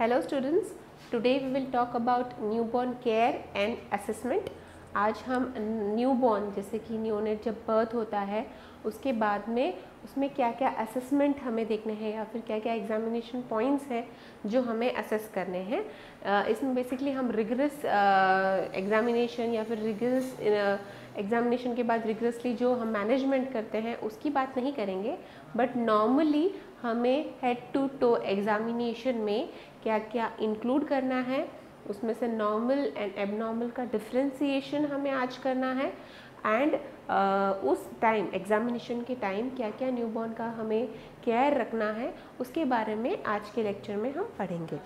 Hello students, today we will talk about newborn care and assessment. आज हम newborn जैसे कि न्यूनेट जब बर्थ होता है उसके बाद में उसमें क्या क्या असेसमेंट हमें देखने हैं या फिर क्या क्या एग्जामिनेशन पॉइंट्स हैं जो हमें असेस करने हैं। इसमें बेसिकली हम रिगरस एग्जामिनेशन या फिर रिगरस एग्जामिनेशन के बाद रिगरसली जो हम मैनेजमेंट करते हैं उसकी बात नहीं करेंगे, बट नॉर्मली हमें हेड टू टो एग्जामिनेशन में क्या क्या इंक्लूड करना है, उसमें से नॉर्मल एंड एबनॉर्मल का डिफ्रेंसिएशन हमें आज करना है एंड उस टाइम एग्जामिनेशन के टाइम क्या क्या न्यूबॉर्न का हमें केयर रखना है उसके बारे में आज के लेक्चर में हम पढ़ेंगे।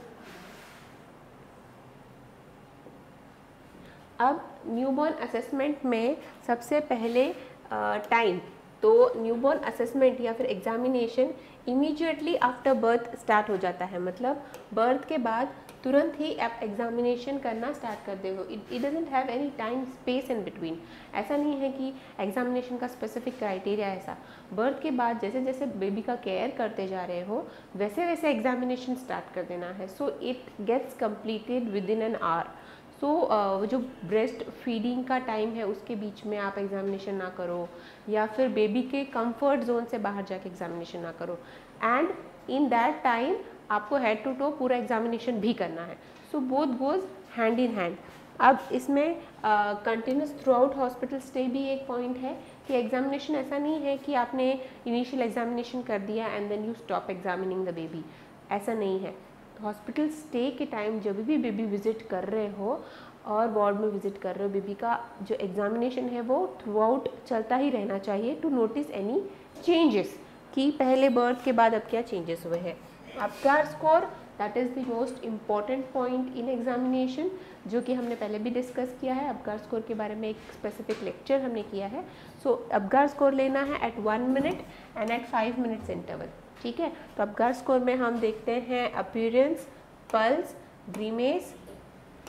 अब न्यूबॉर्न असेसमेंट में सबसे पहले टाइम, तो न्यूबॉर्न असेसमेंट या फिर examination immediately after birth start हो जाता है। मतलब बर्थ के बाद तुरंत ही आप एग्जामिनेशन करना स्टार्ट कर दे हो। It doesn't have any time space in between. ऐसा नहीं है कि एग्जामिनेशन का स्पेसिफिक क्राइटेरिया ऐसा। बर्थ के बाद जैसे जैसे बेबी का केयर करते जा रहे हो वैसे वैसे एग्जामिनेशन स्टार्ट कर देना है। So it gets completed within an hour. वो जो ब्रेस्ट फीडिंग का टाइम है उसके बीच में आप एग्जामिनेशन ना करो या फिर बेबी के कंफर्ट जोन से बाहर जाके एग्जामिनेशन ना करो। एंड इन दैट टाइम आपको हेड टू टो पूरा एग्जामिनेशन भी करना है। So both goes hand in hand. अब इसमें continuous through out hospital stay भी एक पॉइंट है कि एग्जामिनेशन ऐसा नहीं है कि आपने इनिशियल एग्जामिनेशन कर दिया and then you stop examining the baby. ऐसा नहीं है। हॉस्पिटल स्टे के टाइम जब भी बेबी विजिट कर रहे हो और वार्ड में विजिट कर रहे हो, बेबी का जो एग्जामिनेशन है वो थ्रू आउट चलता ही रहना चाहिए टू नोटिस एनी चेंजेस कि पहले बर्थ के बाद अब क्या चेंजेस हुए हैं। Apgar score, that is the most important point in examination, जो कि हमने पहले भी डिस्कस किया है। अपगार स्कोर के बारे में एक स्पेसिफिक लेक्चर हमने किया है। सो अपगार स्कोर लेना है at 1 minute and at 5 minutes interval. ठीक है, तो अपगार स्कोर में हम देखते हैं appearance, pulse, grimace,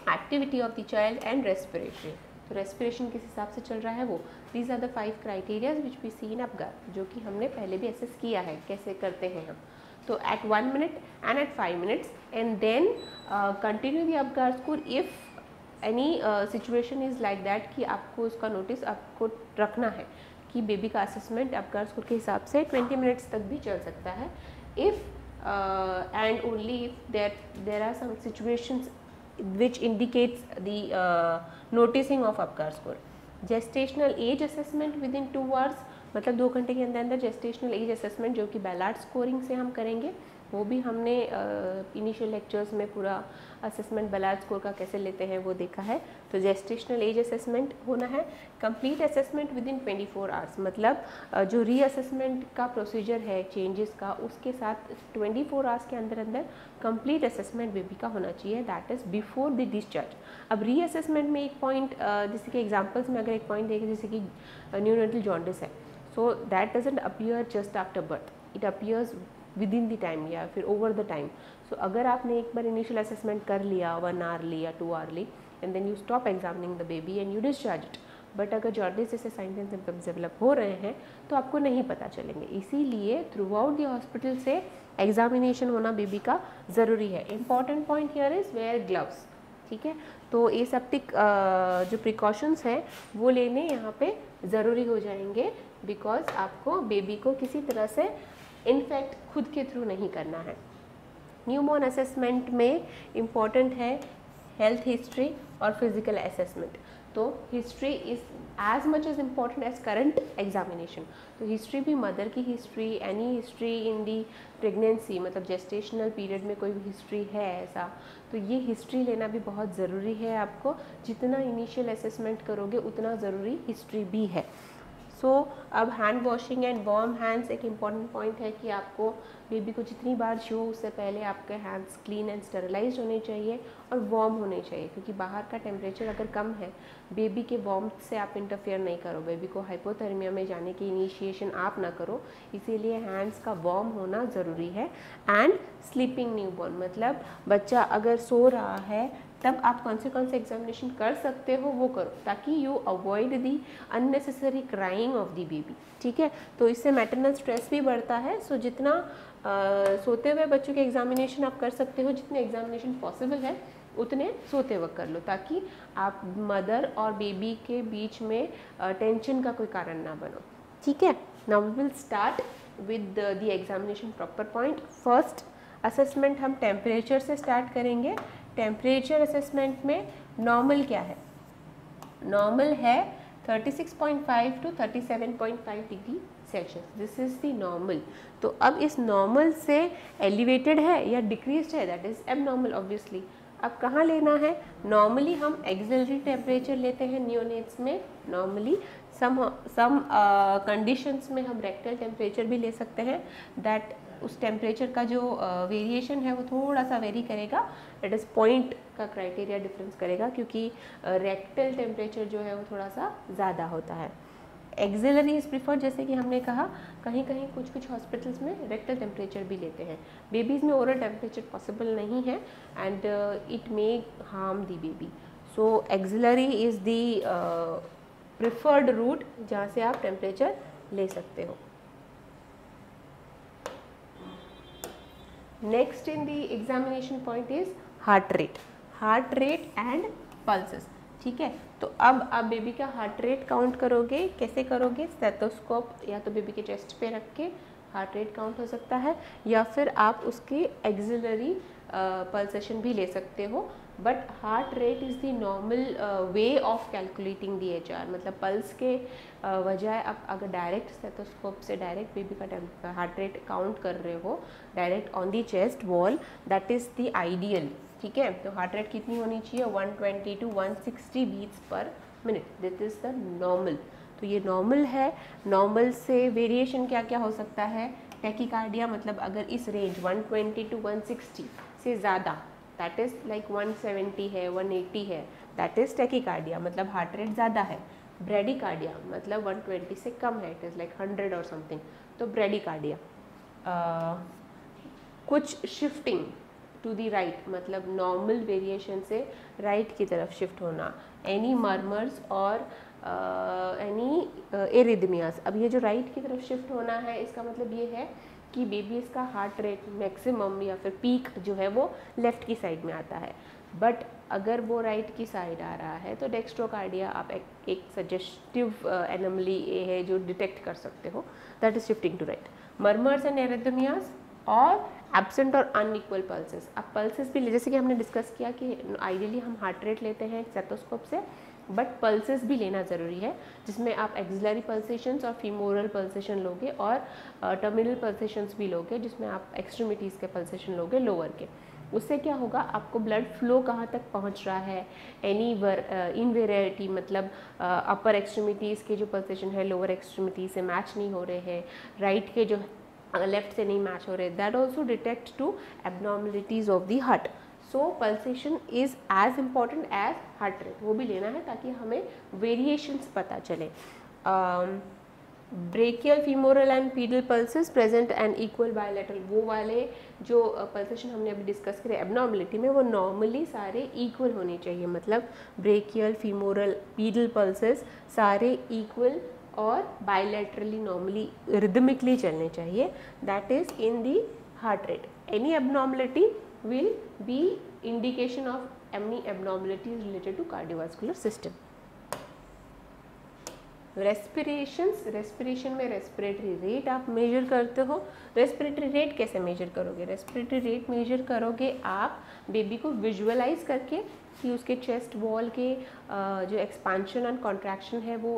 activity of the child and respiration. तो रेस्पिरेशन किस हिसाब से चल रहा है वो, these are the 5 criterias which we see in Apgar, जो कि हमने पहले भी असेस किया है कैसे करते हैं हम। तो at 1 minute and at 5 minutes and then continue the Apgar score if any situation is like that कि आपको उसका नोटिस आपको रखना है कि बेबी का असेसमेंट अपगार स्कोर के हिसाब से 20 मिनट्स तक भी चल सकता है। If and only if there are some situations which indicates the noticing of Apgar score। Gestational age assessment within 2 hours, मतलब 2 घंटे के अंदर अंदर जेस्टेशनल एज असेसमेंट जो कि बैलार्ड स्कोरिंग से हम करेंगे, वो भी हमने इनिशियल लेक्चर्स में पूरा असेसमेंट बैलार्ड स्कोर का कैसे लेते हैं वो देखा है। तो जेस्टेशनल एज असेसमेंट होना है। Complete assessment within 24 hours, मतलब जो रीअसेसमेंट का प्रोसीजर है चेंजेस का, उसके साथ 24 hours के अंदर अंदर कंप्लीट असेसमेंट बेबी का होना चाहिए, that is before the discharge. अब रीअसेसमेंट में एक पॉइंट, जैसे कि एग्जांपल्स में अगर एक पॉइंट देखें जैसे कि न्यूनेटल जॉन्डिस है, so that doesn't appear just after birth, it appears with in the time या फिर ओवर द टाइम। सो अगर आपने एक बार इनिशियल असेसमेंट कर लिया 1 hour ली या 2 hour ली and then you stop examining the baby and you discharge it, but अगर जॉन्डिस जैसे साइंस एंड सिम्टम्स डेवलप हो रहे हैं तो आपको नहीं पता चलेंगे। इसीलिए थ्रू आउट द हॉस्पिटल से एग्जामिनेशन होना बेबी का ज़रूरी है। Important point here is wear gloves. ठीक है, तो एसेप्टिक जो प्रिकॉशंस हैं वो लेने यहाँ पे ज़रूरी हो जाएंगे, बिकॉज आपको बेबी को किसी तरह से इन्फेक्ट खुद के थ्रू नहीं करना है। न्यूबॉर्न असेसमेंट में इम्पॉर्टेंट है हेल्थ हिस्ट्री और फिजिकल असेसमेंट। तो history is as much as important as current examination. तो हिस्ट्री भी, मदर की history, any history in the pregnancy, मतलब जेस्टेशनल पीरियड में कोई भी हिस्ट्री है ऐसा, तो ये हिस्ट्री लेना भी बहुत ज़रूरी है आपको। जितना इनिशियल असेसमेंट करोगे उतना ज़रूरी हिस्ट्री भी है। सो अब hand washing and warm hands एक इम्पॉर्टेंट पॉइंट है कि आपको बेबी को जितनी बार छो उससे पहले आपके हैंड्स क्लीन एंड स्टेरिलाइज होने चाहिए और वार्म होने चाहिए, क्योंकि बाहर का टेम्परेचर अगर कम है, बेबी के वार्मथ से आप इंटरफेयर नहीं करो, बेबी को हाइपोथर्मिया में जाने की इनिशिएशन आप ना करो, इसीलिए हैंड्स का वार्म होना ज़रूरी है। एंड स्लीपिंग न्यूबॉर्न, मतलब बच्चा अगर सो रहा है तब आप कौन से एग्जामिनेशन कर सकते हो वो करो, ताकि you avoid the unnecessary crying of the baby. ठीक है, तो इससे मैटरनल स्ट्रेस भी बढ़ता है। सो जितना सोते हुए बच्चों के एग्जामिनेशन आप कर सकते हो, जितने एग्जामिनेशन पॉसिबल है उतने सोते वक्त कर लो, ताकि आप मदर और बेबी के बीच में टेंशन का कोई कारण ना बनो। ठीक है, now we will start with the examination proper point. First assessment हम टेम्परेचर से स्टार्ट करेंगे। टेम्परेचर असेसमेंट में नॉर्मल क्या है? नॉर्मल है 36.5 to 37.5 degree Celsius, this is the normal. तो अब इस नॉर्मल से एलिवेटेड है या डिक्रीज्ड है, दैट इज़ एबनॉर्मल ऑब्वियसली। अब कहाँ लेना है? नॉर्मली हम एक्सिलरी टेम्परेचर लेते हैं नियोनेट्स में, नॉर्मली सम कंडीशंस में हम रेक्टल टेम्परेचर भी ले सकते हैं। दैट उस टेम्परेचर का जो वेरिएशन है वो थोड़ा सा वेरी करेगा, दैट इज़ पॉइंट का क्राइटेरिया डिफरेंस करेगा, क्योंकि रेक्टल टेम्परेचर जो है वो थोड़ा सा ज़्यादा होता है। एक्सिलरी इज़ प्रिफर्ड, जैसे कि हमने कहा कहीं कहीं कुछ हॉस्पिटल्स में रेक्टल टेम्परेचर भी लेते हैं। बेबीज़ में ओरल टेम्परेचर पॉसिबल नहीं है and it may harm the baby. So axillary is the preferred route जहाँ से आप टेम्परेचर ले सकते हो। Next in the examination point is heart rate and pulses. ठीक है, तो अब आप बेबी का हार्ट रेट काउंट करोगे। कैसे करोगे? स्टेथोस्कोप या तो बेबी के चेस्ट पे रख के हार्ट रेट काउंट हो सकता है, या फिर आप उसके एक्सिलरी पल्सेशन भी ले सकते हो। But heart rate is the normal way of calculating the HR, मतलब पल्स के बजाय आप अगर डायरेक्ट स्टेथोस्कोप से डायरेक्ट बेबी का हार्ट रेट काउंट कर रहे हो direct on the chest wall, that is the ideal. ठीक है, तो हार्ट रेट कितनी होनी चाहिए? 120 to 160 beats per minute, this is the normal. तो ये नॉर्मल है। नॉर्मल से वेरिएशन क्या क्या हो सकता है? टैकीकार्डिया, मतलब अगर इस रेंज 120 to 160 से ज़्यादा, दैट इज़ लाइक 170 है, 180 है, दैट इज़ टैकीकार्डिया, मतलब हार्ट रेट ज़्यादा है। ब्रेडिकार्डिया मतलब 120 से कम है, इट इज़ लाइक 100 और समथिंग, तो ब्रेडिकार्डिया। कुछ शिफ्टिंग टू दी राइट, मतलब नॉर्मल वेरिएशन से राइट की तरफ शिफ्ट होना, एनी मर्मर्स और एनी एरिदमियास। अब ये जो राइट की तरफ शिफ्ट होना है, इसका मतलब ये है कि बेबीज़ का हार्ट रेट मैक्सिमम या फिर पीक जो है वो लेफ़्ट की साइड में आता है। बट अगर वो राइट की साइड आ रहा है तो डेक्स्ट्रोकार्डिया आप एक सजेस्टिव एनोमली ये है जो डिटेक्ट कर सकते हो, that is shifting to right. Murmurs and arrhythmias और एब्सेंट और अनइक्वल पल्सेस। अब पल्सेस भी जैसे कि हमने डिस्कस किया कि आइडियली हम हार्ट रेट लेते हैं स्टेथोस्कोप से, बट पल्सेस भी लेना ज़रूरी है, जिसमें आप एक्सिलरी पल्सेशंस और फीमोरल पल्सेशन लोगे और टर्मिनल पल्सेशंस भी लोगे, जिसमें आप एक्सट्रीमिटीज़ के पल्सेशन लोगे लोअर के। उससे क्या होगा? आपको ब्लड फ्लो कहाँ तक पहुँच रहा है, एनी इनवेरिटी, मतलब अपर एक्सट्रीमिटीज़ के जो पल्सेशन है लोअर एक्सट्रीमिटीज से मैच नहीं हो रहे हैं, राइट के जो लेफ्ट से नहीं मैच हो रहे, that also detect to abnormalities of the heart. So pulsation is as important as heart rate, वो भी लेना है ताकि हमें वेरिएशंस पता चले। Brachial, femoral and pedal pulses present and equal bilateral, वो वाले जो पल्सेशन हमने अभी डिस्कस करे एबनॉर्मलिटी में, वो नॉर्मली सारे इक्वल होने चाहिए, मतलब ब्रेकियल, फीमोरल, पीडल पल्सेस सारे इक्वल और बायलैटरली नॉर्मली रिदमिकली चलने चाहिए, that is in the heart rate. Any abnormality will be indication of any abnormalities related to cardiovascular system. Respiration में रेस्पिरेटरी रेट आप मेजर करते हो। रेस्पिरेटरी रेट कैसे major करोगे? रेस्पिरेटरी रेट मेजर करोगे आप बेबी को विजुअलाइज करके कि उसके चेस्ट वॉल के जो एक्सपांशन एंड कॉन्ट्रैक्शन है वो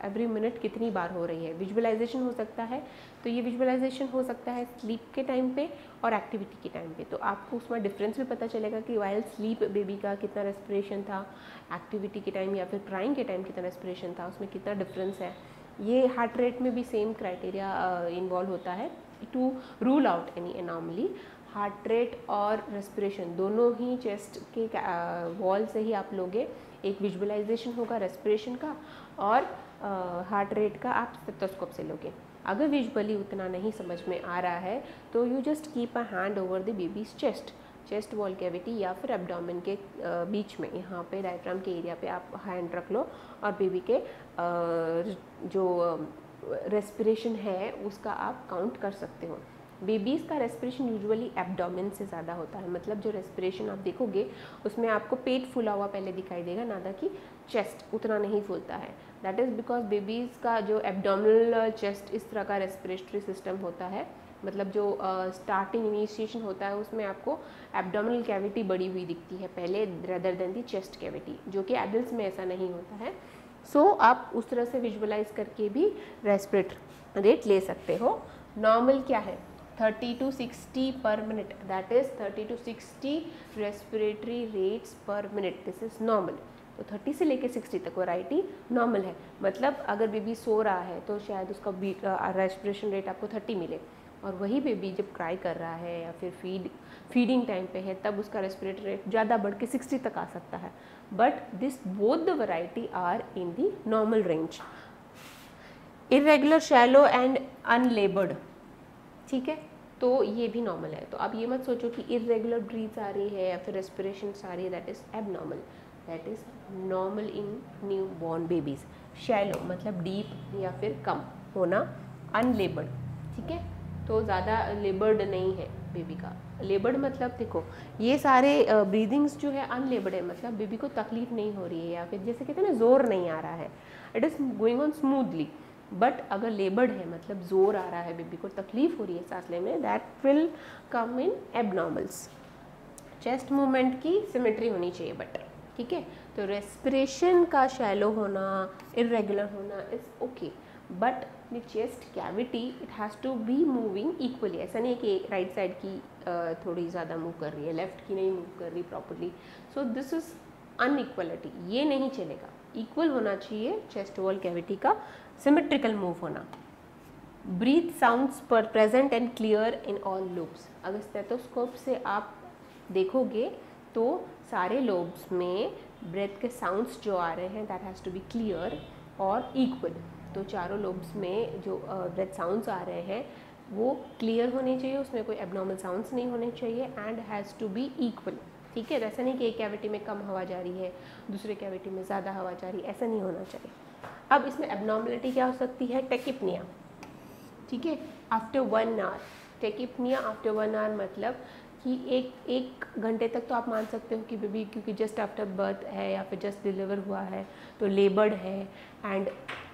एवरी मिनट कितनी बार हो रही है। विजुअलाइजेशन हो सकता है, तो ये विजुअलाइजेशन हो सकता है स्लीप के टाइम पे और एक्टिविटी के टाइम पे, तो आपको उसमें डिफरेंस भी पता चलेगा कि वाइल स्लीप बेबी का कितना रेस्पिरेशन था, एक्टिविटी के टाइम या फिर क्राइंग के टाइम कितना रेस्पिरेशन था, उसमें कितना डिफरेंस है। ये हार्ट रेट में भी सेम क्राइटेरिया इन्वॉल्व होता है to rule out any anomaly. Heart rate और रेस्पिरेशन दोनों ही चेस्ट के वॉल से ही आप लोगे। एक विजुअलाइजेशन होगा रेस्पिरेशन का और हार्ट रेट का आप स्टेथोस्कोप से लोगे। अगर विजुअली उतना नहीं समझ में आ रहा है तो you just keep a hand over the babies chest, chest wall cavity या फिर एब्डोमेन के बीच में, यहाँ पे डायफ्राम के एरिया पे आप हैंड रख लो और बेबी के जो रेस्पिरेशन है उसका आप काउंट कर सकते हो। बेबीज़ का रेस्पिरेशन यूजुअली एब्डोमेन से ज़्यादा होता है, मतलब जो रेस्पिरेशन आप देखोगे उसमें आपको पेट फूला हुआ पहले दिखाई देगा, ना कि चेस्ट उतना नहीं फूलता है। दैट इज़ बिकॉज बेबीज़ का जो एब्डोमिनल चेस्ट इस तरह का रेस्पिरेटरी सिस्टम होता है, मतलब जो स्टार्टिंग इनिशिएशन होता है उसमें आपको एब्डोमिनल कैविटी बड़ी हुई दिखती है पहले rather than the chest cavity, जो कि एडल्ट्स में ऐसा नहीं होता है। सो आप उस तरह से विजुअलाइज करके भी रेस्पिरेटरी रेट ले सकते हो। नॉर्मल क्या है? 30 to 60 पर minute, that is 30 to 60 respiratory rates पर मिनट, दिस इज नॉर्मल। तो 30 से लेके 60 तक वैरायटी नॉर्मल है, मतलब अगर बेबी सो रहा है तो शायद उसका रेस्पिरेशन रेट आपको 30 मिले, और वही बेबी जब क्राई कर रहा है या फिर फीडिंग टाइम पे है तब उसका रेस्पिरेटरी रेट ज़्यादा बढ़ के 60 तक आ सकता है। But this both the variety are in the normal range. Irregular, shallow and unlabored, ठीक है, तो ये भी नॉर्मल है। तो आप ये मत सोचो कि इरेगुलर ब्रीथ्स आ रही है या फिर रेस्पिरेशन आ रही है, that is abnormal, that is normal in new born babies. Shallow मतलब डीप या फिर कम होना, अनलेबर्ड, ठीक है, तो ज़्यादा लेबर्ड नहीं है बेबी का। लेबर्ड मतलब देखो ये सारे ब्रीदिंग्स जो है अनलेबर्ड है, मतलब बेबी को तकलीफ नहीं हो रही है या फिर जैसे कहते हैं ना जोर नहीं आ रहा है, it is going on smoothly. But अगर लेबर्ड है मतलब जोर आ रहा है, बेबी को तकलीफ हो रही है सांस लेने में, that will come in abnormals. Chest movement की सिमेट्री होनी चाहिए बट, ठीक है। तो रेस्पिरेशन का शैलो होना, इरेगुलर होना is okay, but the chest cavity it has to be moving equally. ऐसा नहीं है कि राइट साइड की थोड़ी ज़्यादा मूव कर रही है, लेफ्ट की नहीं मूव कर रही properly, so this is inequality, ये नहीं चलेगा। इक्वल होना चाहिए चेस्ट वॉल कैविटी का, सिमेट्रिकल मूव होना। ब्रीथ साउंड्स पर present and clear in all lobes. अगर स्टेथोस्कोप से आप देखोगे तो सारे लोब्स में ब्रेथ के साउंड्स जो आ रहे हैं that has to be clear और इक्वल। तो चारों लोब्स में जो ब्रेथ साउंड्स आ रहे हैं वो क्लियर होने चाहिए, उसमें कोई एबनॉर्मल साउंड्स नहीं होने चाहिए, and has to be equal, ठीक है। ऐसा नहीं कि एक कैविटी में कम हवा जा रही है दूसरे कैविटी में ज़्यादा हवा जा रही है, ऐसा नहीं होना चाहिए। अब इसमें एबनॉर्मलिटी क्या हो सकती है? टेकिपनिया, ठीक है, after 1 hour. Tachypnoea after 1 hour मतलब कि एक घंटे तक तो आप मान सकते हो कि बेबी क्योंकि जस्ट आफ्टर बर्थ है या फिर जस्ट डिलीवर हुआ है तो लेबर्ड है एंड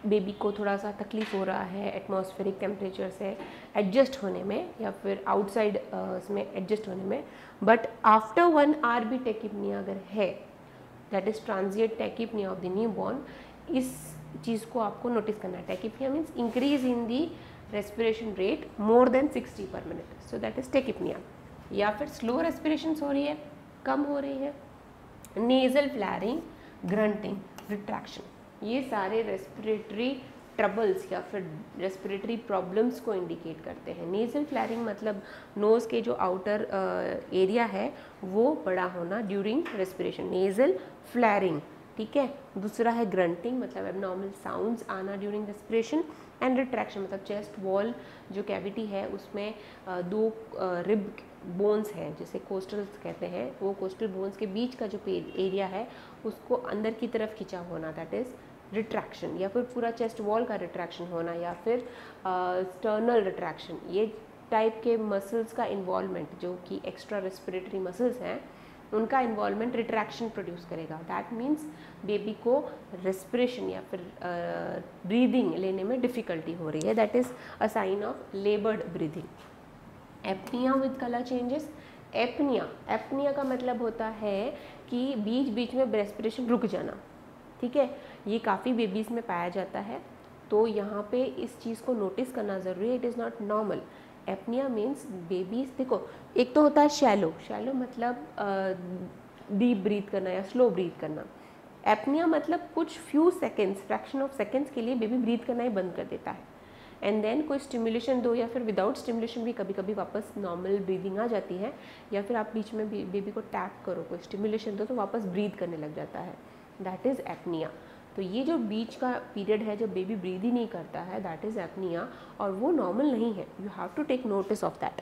बेबी को थोड़ा सा तकलीफ हो रहा है एटमॉस्फेरिक टेम्परेचर से एडजस्ट होने में या फिर आउटसाइड इसमें एडजस्ट होने में। बट आफ्टर 1 आवर भी टेकिपनिया अगर है, that is transient tachypnoea of the new born, इस चीज़ को आपको नोटिस करना है। Tachypnoea means increase in the respiration rate more than 60 पर minute, so that is tachypnoea. या फिर स्लो रेस्पिरेशन हो रही है, कम हो रही है। नेजल फ्लैरिंग, ग्रंटिंग, रिट्रैक्शन, ये सारे रेस्पिरेटरी ट्रबल्स या फिर रेस्पिरेटरी प्रॉब्लम्स को इंडिकेट करते हैं। नेजल फ्लैरिंग मतलब नोज़ के जो आउटर एरिया है वो बड़ा होना ड्यूरिंग रेस्पिरेशन, नेजल फ्लैरिंग, ठीक है। दूसरा है ग्रंटिंग मतलब एबनॉर्मल साउंड्स आना ड्यूरिंग रेस्पिरेशन, एंड रिट्रैक्शन मतलब चेस्ट वॉल जो कैविटी है उसमें दो रिब बोन्स हैं जिसे कोस्टल्स कहते हैं, वो कोस्टल बोन्स के बीच का जो एरिया है उसको अंदर की तरफ खिंचा होना, दैट इज़ रिट्रैक्शन। या फिर पूरा चेस्ट वॉल का रिट्रैक्शन होना या फिर स्टर्नल रिट्रैक्शन, ये टाइप के मसल्स का इन्वॉल्वमेंट जो कि एक्स्ट्रा रेस्पिरेटरी मसल्स हैं उनका इन्वॉल्वमेंट रिट्रैक्शन प्रोड्यूस करेगा। दैट मीन्स बेबी को रेस्पिरेशन या फिर ब्रीदिंग लेने में डिफ़िकल्टी हो रही है, that is a sign of laboured breathing. Apnoea with colour changes, apnoea का मतलब होता है कि बीच बीच में रेस्पिरेशन रुक जाना, ठीक है। ये काफ़ी बेबीज़ में पाया जाता है, तो यहाँ पे इस चीज़ को नोटिस करना ज़रूरी है, it is not normal. Apnoea means babies, देखो एक तो होता है शैलो मतलब डीप ब्रीथ करना या स्लो ब्रीथ करना। एपनिया मतलब कुछ few seconds, fraction of seconds के लिए बेबी ब्रीथ करना ही बंद कर देता है, एंड देन कोई स्टिमुलेशन दो या फिर विदाउट स्टिमुलेशन भी कभी कभी वापस नॉर्मल ब्रीदिंग आ जाती है, या फिर आप बीच में बेबी को टैप करो, कोई स्टिमुलेशन दो तो वापस ब्रीथ करने लग जाता है, दैट इज़ एपनिया। तो ये जो बीच का पीरियड है जब बेबी ब्रीथ ही नहीं करता है, दैट इज़ एपनिया, और वो नॉर्मल नहीं है, you have to take notice of that.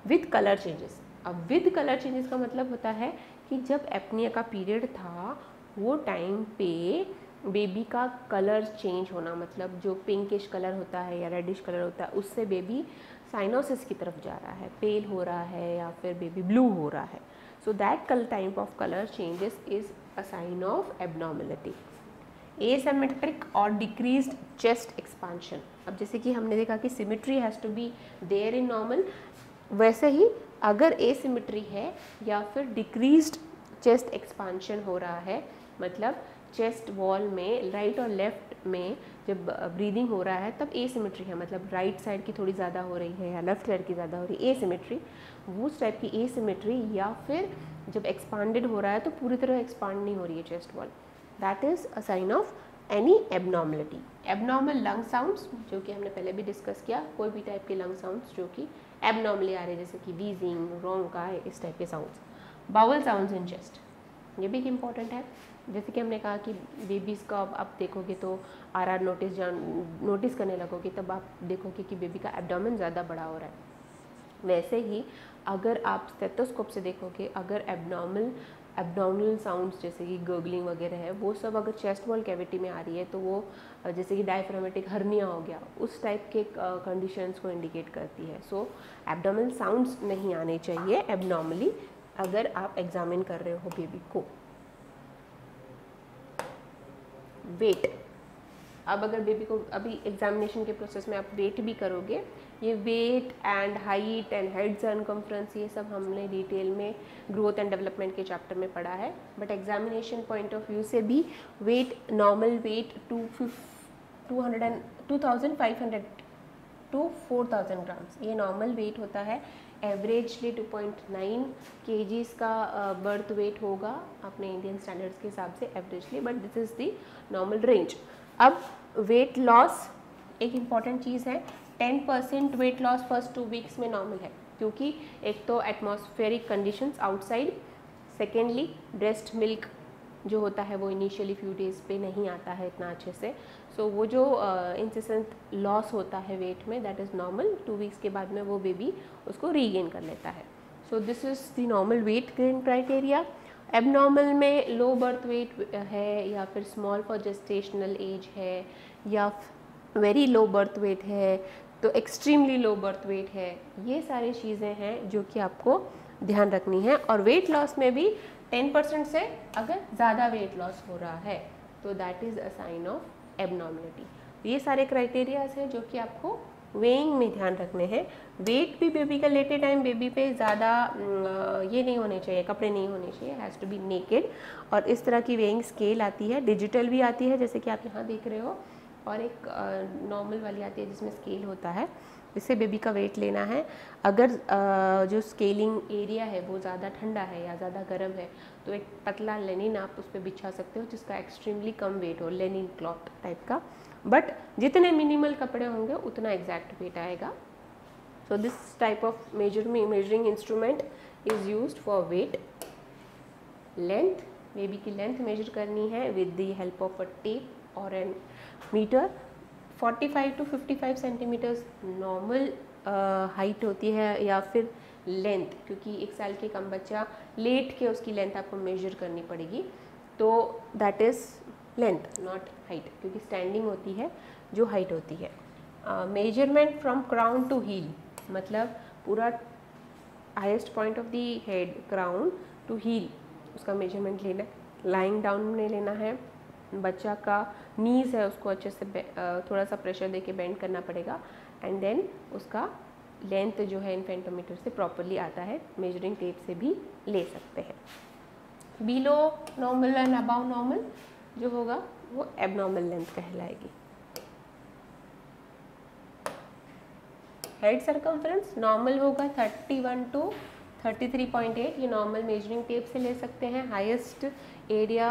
With colour changes, अब विद कलर चेंजेस का मतलब होता है कि जब एपनिया का पीरियड था वो टाइम पे बेबी का कलर चेंज होना, मतलब जो पिंकिश कलर होता है या रेडिश कलर होता है उससे बेबी साइनोसिस की तरफ जा रहा है, पेल हो रहा है या फिर बेबी ब्लू हो रहा है. So that type of colour changes is a sign of abnormality. Asymmetric और डिक्रीज्ड चेस्ट एक्सपांशन. अब जैसे कि हमने देखा कि symmetry has to be there in normal, वैसे ही अगर एसिमेट्री है या फिर डिक्रीज्ड चेस्ट एक्सपांशन हो रहा है, मतलब चेस्ट वॉल में राइट और लेफ्ट में जब ब्रीदिंग हो रहा है तब एसिमेट्री है, मतलब राइट साइड की थोड़ी ज़्यादा हो रही है या लेफ्ट साइड की ज़्यादा हो रही है, एसिमेट्री, वो उस टाइप की एसिमेट्री, या फिर जब एक्सपांडेड हो रहा है तो पूरी तरह एक्सपांड नहीं हो रही है chest wall, that is a sign of any abnormality. Abnormal lung sounds, जो कि हमने पहले भी डिस्कस किया, कोई भी टाइप के लंग साउंड्स जो कि एबनॉर्मली आ रहे हैं, जैसे कि वीजिंग, रोंका, इस टाइप के sounds. Bowel sounds in chest, ये भी एक इम्पॉर्टेंट है. जैसे कि हमने कहा कि बेबीज़ का आप देखोगे तो आर नोटिस करने लगोगे, तब आप देखोगे कि बेबी का एब्डोमेन ज़्यादा बड़ा हो रहा है. वैसे ही अगर आप स्टेथोस्कोप से देखोगे, अगर एब्डोमिनल साउंड्स जैसे कि गर्गलिंग वगैरह है, वो सब अगर चेस्ट वॉल कैविटी में आ रही है तो वो जैसे कि डायफ्रामेटिक हर्निया हो गया, उस टाइप के कंडीशंस को इंडिकेट करती है. सो एब्डोमिनल साउंड्स नहीं आने चाहिए एबनॉर्मली अगर आप एग्जामिन कर रहे हो बेबी को. वेट. अब अगर बेबी को अभी एग्जामिनेशन के प्रोसेस में आप वेट भी करोगे, ये weight and height and head circumference ये सब हमने डिटेल में ग्रोथ एंड डेवलपमेंट के चैप्टर में पढ़ा है, but examination point of view से भी weight, normal weight 2500 to 4000 grams ये नॉर्मल वेट होता है. एवरेजली 2.9 kgs का बर्थ वेट होगा अपने इंडियन स्टैंडर्ड्स के हिसाब से averagely, but this is the normal range. अब वेट लॉस एक इम्पॉर्टेंट चीज़ है. 10% वेट लॉस फर्स्ट 2 वीक्स में नॉर्मल है, क्योंकि एक तो atmospheric conditions outside, secondly breast milk जो होता है वो इनिशियली फ्यू डेज़ पे नहीं आता है इतना अच्छे से. सो वो जो इंसेसेंट लॉस होता है वेट में, दैट इज़ नॉर्मल. 2 वीक्स के बाद में वो बेबी उसको रीगेन कर लेता है. So this is the normal weight gain criteria. Abnormal में लो बर्थ वेट है या फिर स्मॉल फॉर जेस्टेशनल एज है या वेरी लो बर्थ वेट है तो एक्सट्रीमली लो बर्थ वेट है, ये सारी चीज़ें हैं जो कि आपको ध्यान रखनी है. और वेट लॉस में भी 10% से अगर ज़्यादा वेट लॉस हो रहा है तो that is a sign of abnormality. ये सारे क्राइटेरियाज हैं जो कि आपको वेइंग में ध्यान रखने हैं. वेट भी बेबी का लेटे टाइम बेबी पे ज़्यादा ये नहीं होने चाहिए, कपड़े नहीं होने चाहिए, हैज़ टू बी नेकेड. और इस तरह की वेइंग स्केल आती है, डिजिटल भी आती है जैसे कि आप यहाँ देख रहे हो, और एक नॉर्मल वाली आती है जिसमें स्केल होता है, जिससे बेबी का वेट लेना है. अगर जो स्केलिंग एरिया है वो ज़्यादा ठंडा है या ज़्यादा गर्म है तो एक पतला लेनिन आप उस पर बिछा सकते हो जिसका एक्सट्रीमली कम वेट हो, लेनिन क्लॉथ टाइप का, बट जितने मिनिमल कपड़े होंगे उतना एग्जैक्ट वेट आएगा. So this type of measuring instrument is used for weight. Length, baby की लेंथ मेजर करनी है with the help of a tape और an meter. 45 to 55 centimetres normal height होती है या फिर लेंथ, क्योंकि 1 साल के कम बच्चा लेट के उसकी लेंथ आपको मेजर करनी पड़ेगी, तो that is length not height, क्योंकि स्टैंडिंग होती है जो हाइट होती है. Measurement from crown to heel, मतलब पूरा highest point of the head crown to heel उसका मेजरमेंट लेना है. लाइंग डाउन में लेना है. बच्चा का नीज़ है उसको अच्छे से थोड़ा सा प्रेशर देके बेंड करना पड़ेगा, एंड देन उसका लेंथ जो है इन्फेंटोमीटर से प्रॉपरली आता है. मेजरिंग टेप से भी ले सकते हैं. Below normal and above normal जो होगा वो एबनॉर्मल लेंथ कहलाएगी. हेड सर्कमफ्रेंस नॉर्मल होगा 31 to 33.8, ये नॉर्मल मेजरिंग टेप से ले सकते हैं. हाईएस्ट एरिया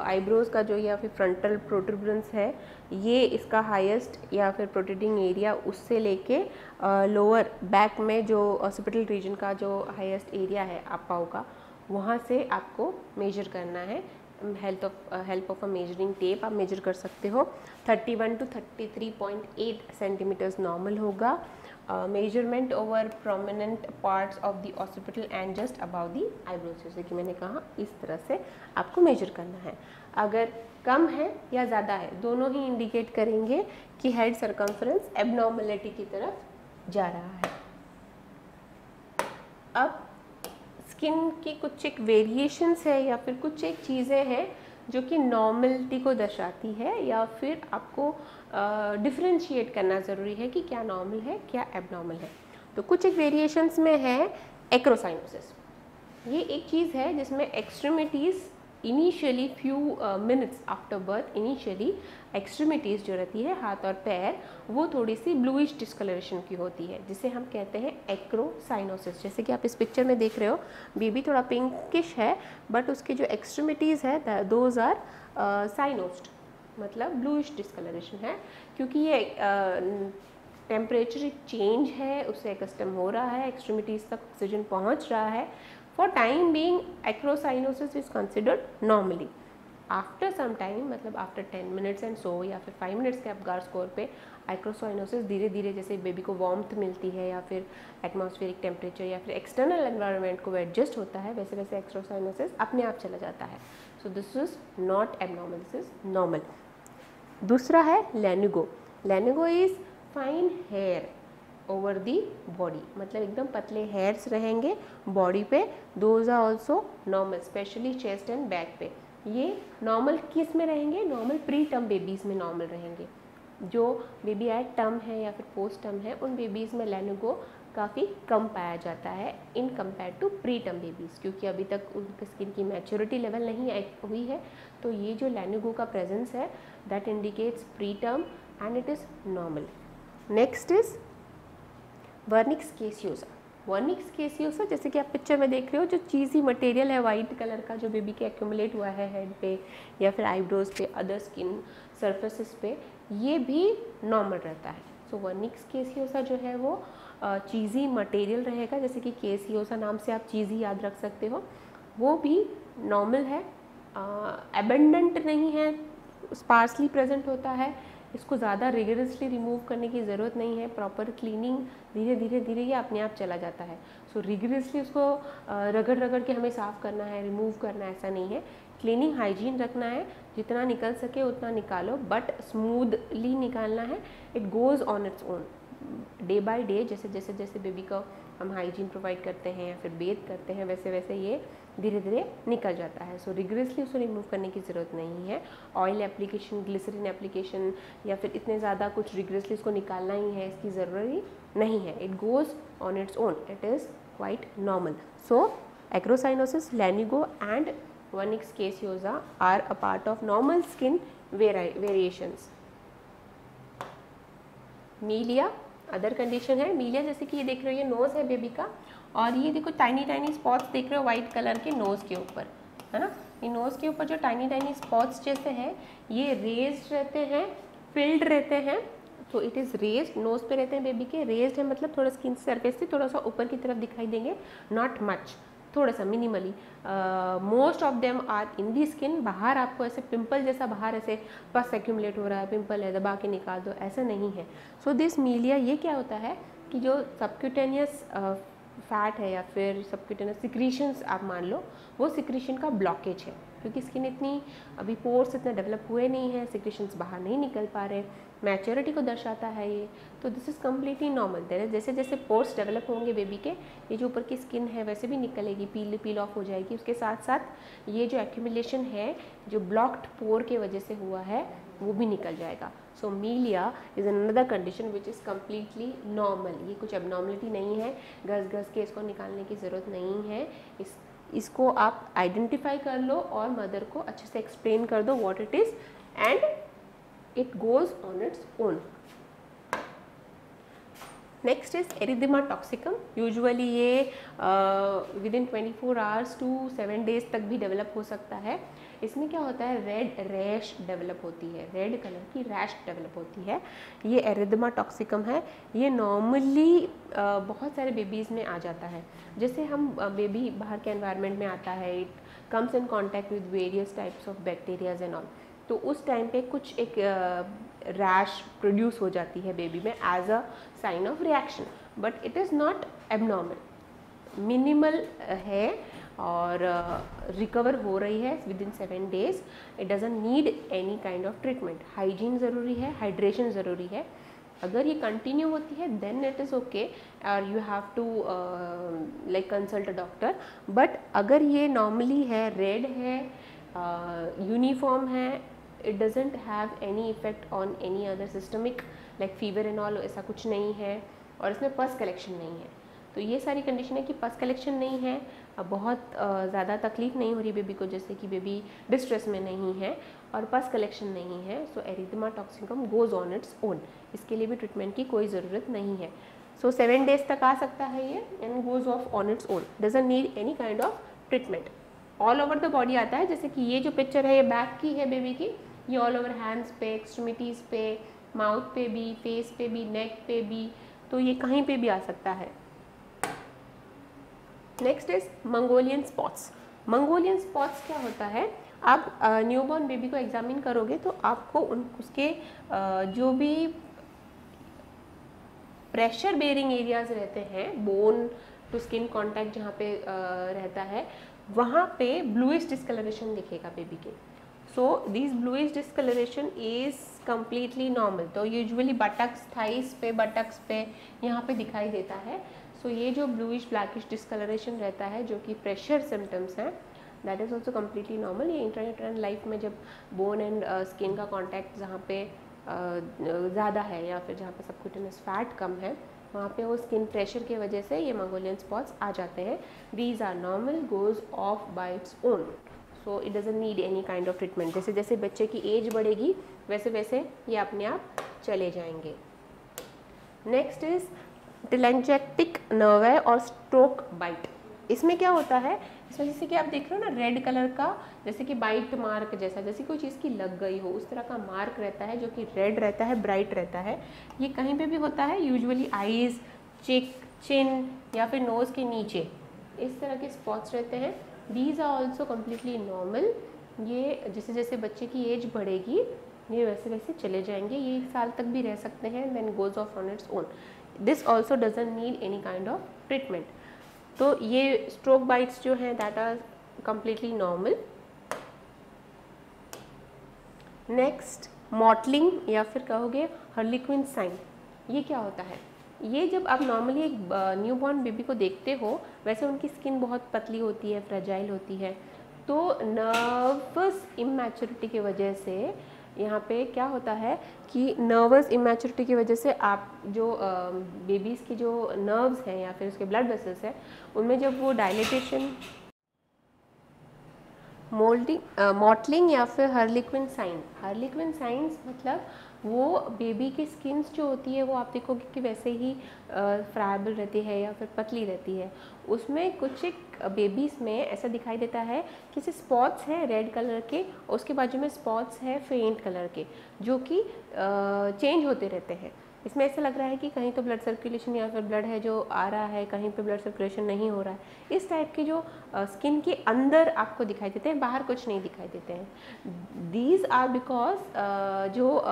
आईब्रोज़ का जो या फिर फ्रंटल प्रोट्रूबरेंस है, ये इसका हाईएस्ट या फिर प्रोट्रूडिंग एरिया उससे लेके लोअर बैक में जो ऑक्सीपिटल रीजन का जो हाईएस्ट एरिया है आप पाओ का, वहाँ से आपको मेजर करना है. Help of a measuring tape आप मेजर कर सकते हो. 31 to 33.8 सेंटीमीटर्स नॉर्मल होगा. Measurement over prominent parts of the occipital and just about the eyebrows, जैसे कि मैंने कहा इस तरह से आपको मेजर करना है। अगर कम है या ज़्यादा है दोनों ही इंडिकेट करेंगे कि हेड सर्कम्फ्रेंस एबनॉर्मलिटी की तरफ जा रहा है। अब स्किन की कुछ एक वेरिएशंस है या फिर कुछ एक चीज़ें हैं जो कि नॉर्मलिटी को दर्शाती है या फिर आपको डिफरेंशिएट करना ज़रूरी है कि क्या नॉर्मल है क्या एबनॉर्मल है। तो कुछ एक वेरिएशंस में है एक्रोसाइनोसिस। ये एक चीज़ है जिसमें extremities initially few minutes after birth initially extremities जो रहती है हाथ और पैर वो थोड़ी सी ब्लूइश डिस्कलरेशन की होती है जिसे हम कहते हैं एक्रोसाइनोसिस। जैसे कि आप इस पिक्चर में देख रहे हो बेबी थोड़ा पिंकिश है बट उसके जो एक्सट्रीमिटीज़ है दोज आर साइनोस्ड, मतलब ब्लूइश डिस्कलरेशन है क्योंकि ये टेम्परेचर चेंज है उससे कस्टम हो रहा है, एक्सट्रीमिटीज़ तक ऑक्सीजन पहुंच रहा है। For time being acrocyanosis is considered normally. After some time मतलब after 10 minutes and so या फिर 5 minutes के अपगार स्कोर पे acrocyanosis धीरे धीरे जैसे बेबी को वार्मथ मिलती है या फिर एटमॉस्फेरिक टेम्परेचर या फिर एक्सटर्नल एनवायरनमेंट को एडजस्ट होता है वैसे वैसे acrocyanosis अपने आप चला जाता है। So this is not abnormal, this is normal. दूसरा है lanugo. Lanugo is fine hair over the body, मतलब एकदम पतले हेयर्स रहेंगे बॉडी पे। Those are also normal, specially chest and back पे। ये नॉर्मल किस में रहेंगे? नॉर्मल प्री टर्म बेबीज़ में नॉर्मल रहेंगे। जो बेबी एट टर्म है या फिर पोस्ट टर्म है उन बेबीज़ में लेनिगो काफ़ी कम पाया जाता है in compare to preterm babies, क्योंकि अभी तक उनके स्किन की मैच्योरिटी लेवल नहीं हुई है। तो ये जो लेनिगो का प्रेजेंस है that indicates preterm and it is normal. Next is vernix caseosa. Vernix caseosa जैसे कि आप पिक्चर में देख रहे हो जो चीज़ी मटेरियल है वाइट कलर का जो बेबी के एक्यूमुलेट हुआ है हेड पे या फिर आईब्रोज पे अदर स्किन सरफेसेस पे, ये भी नॉर्मल रहता है। सो वर्निक्स केसियोसा जो है वो चीज़ी मटेरियल रहेगा, जैसे कि केसियोसा नाम से आप चीज़ी याद रख सकते हो, वो भी नॉर्मल है, एबंडेंट नहीं है, स्पार्सली प्रेजेंट होता है। इसको ज़्यादा रिगरसली रिमूव करने की ज़रूरत नहीं है, प्रॉपर क्लीनिंग धीरे धीरे धीरे ये अपने आप चला जाता है। सो रिगरसली उसको रगड़ रगड़ के हमें साफ़ करना है, रिमूव करना है, ऐसा नहीं है। क्लीनिंग हाइजीन रखना है, जितना निकल सके उतना निकालो बट स्मूथली निकालना है। It goes on its own day by day, जैसे जैसे जैसे बेबी को हम हाइजीन प्रोवाइड करते हैं या फिर बेथ करते हैं वैसे वैसे ये धीरे धीरे निकल जाता है। सो रिगरसली उसको रिमूव करने की ज़रूरत नहीं है। ऑयल एप्लीकेशन, ग्लिसरीन एप्लीकेशन या फिर इतने ज़्यादा कुछ रिगरसली इसको निकालना ही है इसकी ज़रूरत नहीं है। It goes on its own, it is quite normal. So acrocyanosis, lanugo and vernix caseosa are a part of normal skin variations. Milia other condition है। मीलिया जैसे कि ये देख रहे हो ये नोज़ है बेबी का और ये देखो टाइनी टाइनी स्पॉट्स देख रहे हो वाइट कलर के नोज़ के ऊपर, है ना। ये नोज़ के ऊपर जो टाइनी टाइनी स्पॉट्स जैसे हैं ये रेज्ड रहते हैं, फिल्ड रहते हैं। तो इट इज़ रेज्ड, नोज़ पे रहते हैं बेबी के, रेज्ड है मतलब थोड़ा स्किन सरफेस से थोड़ा सा ऊपर की तरफ दिखाई देंगे, नॉट मच, थोड़ा सा minimally. Most of them are in the skin. बाहर आपको ऐसे पिंपल जैसा बाहर ऐसे पस एक्यूमुलेट हो रहा है, पिंपल है दबा के निकाल दो, ऐसा नहीं है। सो दिस मीलिया ये क्या होता है कि जो सबक्यूटेनियस फैट है या फिर सबक्यूटेनियस सिक्रीशंस आप मान लो, वो सिक्रीशन का ब्लॉकेज है क्योंकि स्किन इतनी अभी पोर्स इतने डेवलप हुए नहीं है, सिक्रीशंस बाहर नहीं निकल पा रहे, मैच्योरिटी को दर्शाता है ये। तो दिस इज़ कम्प्लीटली नॉर्मल। जैसे जैसे पोर्स डेवलप होंगे बेबी के, ये जो ऊपर की स्किन है वैसे भी निकलेगी, पील ऑफ हो जाएगी। उसके साथ साथ ये जो एक्यूमुलेशन है जो ब्लॉक्ड पोर के वजह से हुआ है वो भी निकल जाएगा। So milia is another condition which is completely normal. ये कुछ एबनॉर्मलिटी नहीं है, घस घस के इसको निकालने की ज़रूरत नहीं है। इसको आप आइडेंटिफाई कर लो और मदर को अच्छे से एक्सप्लेन कर दो what it is and it goes on its own. Next is erythema toxicum. Usually ये within 24 hours to 7 days तक भी डेवलप हो सकता है। इसमें क्या होता है, रेड रैश डेवलप होती है, रेड कलर की रैश डेवलप होती है। ये एरिथेमा टॉक्सिकम है। ये नॉर्मली बहुत सारे बेबीज़ में आ जाता है। जैसे हम बेबी बाहर के एनवायरनमेंट में आता है, it comes in contact with various types of bacterias and all. तो उस टाइम पे कुछ एक रैश प्रोड्यूस हो जाती है बेबी में as a sign of reaction, but it is not abnormal, minimal है और रिकवर हो रही है within 7 days. It doesn't need any kind of treatment. Hygiene ज़रूरी है, हाइड्रेशन ज़रूरी है. अगर ये कंटिन्यू होती है देन इट इज़ ओके और you have to like consult a doctor. But अगर ये नॉर्मली है, रेड है, यूनिफॉर्म है, it doesn't have any effect on any other systemic like fever and all, ऐसा कुछ नहीं है, और इसमें पस कलेक्शन नहीं है. तो ये सारी कंडीशन है कि पस कलेक्शन नहीं है, बहुत ज़्यादा तकलीफ नहीं हो रही बेबी को, जैसे कि बेबी डिस्ट्रेस में नहीं है, और पस कलेक्शन नहीं है. So erythema toxicum goes on its own. इसके लिए भी ट्रीटमेंट की कोई ज़रूरत नहीं है. सो 7 days तक आ सकता है ये and goes of on its own, doesn't need any kind of treatment. All over the body आता है, जैसे कि ये जो पिक्चर है ये बैक की है बेबी की, ये ऑल ओवर हैंड्स पे, एक्सट्रीमिटीज़ पे, माउथ पे भी, फेस पे भी, नेक पे भी, तो ये कहीं पे भी आ सकता है. Next is Mongolian spots. Mongolian spots क्या होता है, आप न्यूबॉर्न बेबी को एग्जामिन करोगे तो आपको उसके जो भी प्रेशर बेयरिंग एरियाज रहते हैं, बोन टू स्किन कांटेक्ट जहाँ पे रहता है, वहाँ पे ब्लूइश डिस्कलरेशन दिखेगा बेबी के. So this bluish discoloration is completely normal. तो यूजुअली बटक्स, थाइस पे, बटक्स पे यहाँ पे दिखाई देता है. सो ये जो ब्लूइश ब्लैकिश डिस्कलरेशन रहता है जो कि प्रेशर सिम्टम्स हैं, that is also completely normal. ये इंटरनेट लाइफ में जब बोन एंड स्किन का कॉन्टैक्ट जहाँ पे ज़्यादा है या फिर जहाँ पे सबक्यूटेनियस फैट कम है, वहाँ पे वो स्किन प्रेशर की वजह से ये मंगोलियन स्पॉट्स आ जाते हैं. These are normal, goes off by its own. So it doesn't need any kind of treatment. जैसे जैसे बच्चे की एज बढ़ेगी वैसे वैसे ये अपने आप चले जाएंगे. नेक्स्ट इज टेलेंजेक्टिक नर्व और स्ट्रोक बाइट. इसमें क्या होता है, इसमें जैसे कि आप देख रहे हो ना रेड कलर का, जैसे कि बाइट मार्क जैसा, जैसे कोई चीज़ की लग गई हो उस तरह का मार्क रहता है जो कि रेड रहता है, ब्राइट रहता है. ये कहीं पे भी होता है, यूजुअली आईज, चिन या फिर नोज़ के नीचे इस तरह के स्पॉट्स रहते हैं. These are also completely normal. ये जैसे जैसे बच्चे की एज बढ़ेगी ये वैसे वैसे चले जाएंगे. ये 1 साल तक भी रह सकते हैं, then goes off on its own. This also doesn't need any kind of treatment. तो ये स्ट्रोक बाइट्स जो हैं that are completely normal. Next mottling या फिर कहोगे हार्लेक्विन साइन. ये क्या होता है, ये जब आप नॉर्मली एक न्यूबॉर्न बेबी को देखते हो वैसे उनकी स्किन बहुत पतली होती है, फ्रेजाइल होती है. तो नर्वस इमैच्योरिटी की वजह से यहाँ पे क्या होता है कि नर्वस इमैच्योरिटी की वजह से आप जो बेबीज़ की जो नर्व्स हैं या फिर उसके ब्लड वेसल्स हैं उनमें जब वो डायलेटेशन, मॉटलिंग या फिर हार्लेक्विन साइन. हार्लेक्विन साइंस मतलब वो बेबी की स्किन्स जो होती है वो आप देखोगे कि वैसे ही फ्राइबल रहती है या फिर पतली रहती है. उसमें कुछ एक बेबीज़ में ऐसा दिखाई देता है कि जैसे स्पॉट्स हैं रेड कलर के, उसके बाजू में स्पॉट्स हैं फेंट कलर के जो कि चेंज होते रहते हैं. इसमें ऐसा लग रहा है कि कहीं तो ब्लड सर्कुलेशन या फिर ब्लड है जो आ रहा है, कहीं पे ब्लड सर्कुलेशन नहीं हो रहा है. इस टाइप के जो स्किन के अंदर आपको दिखाई देते हैं, बाहर कुछ नहीं दिखाई देते हैं. दीज आर बिकॉज जो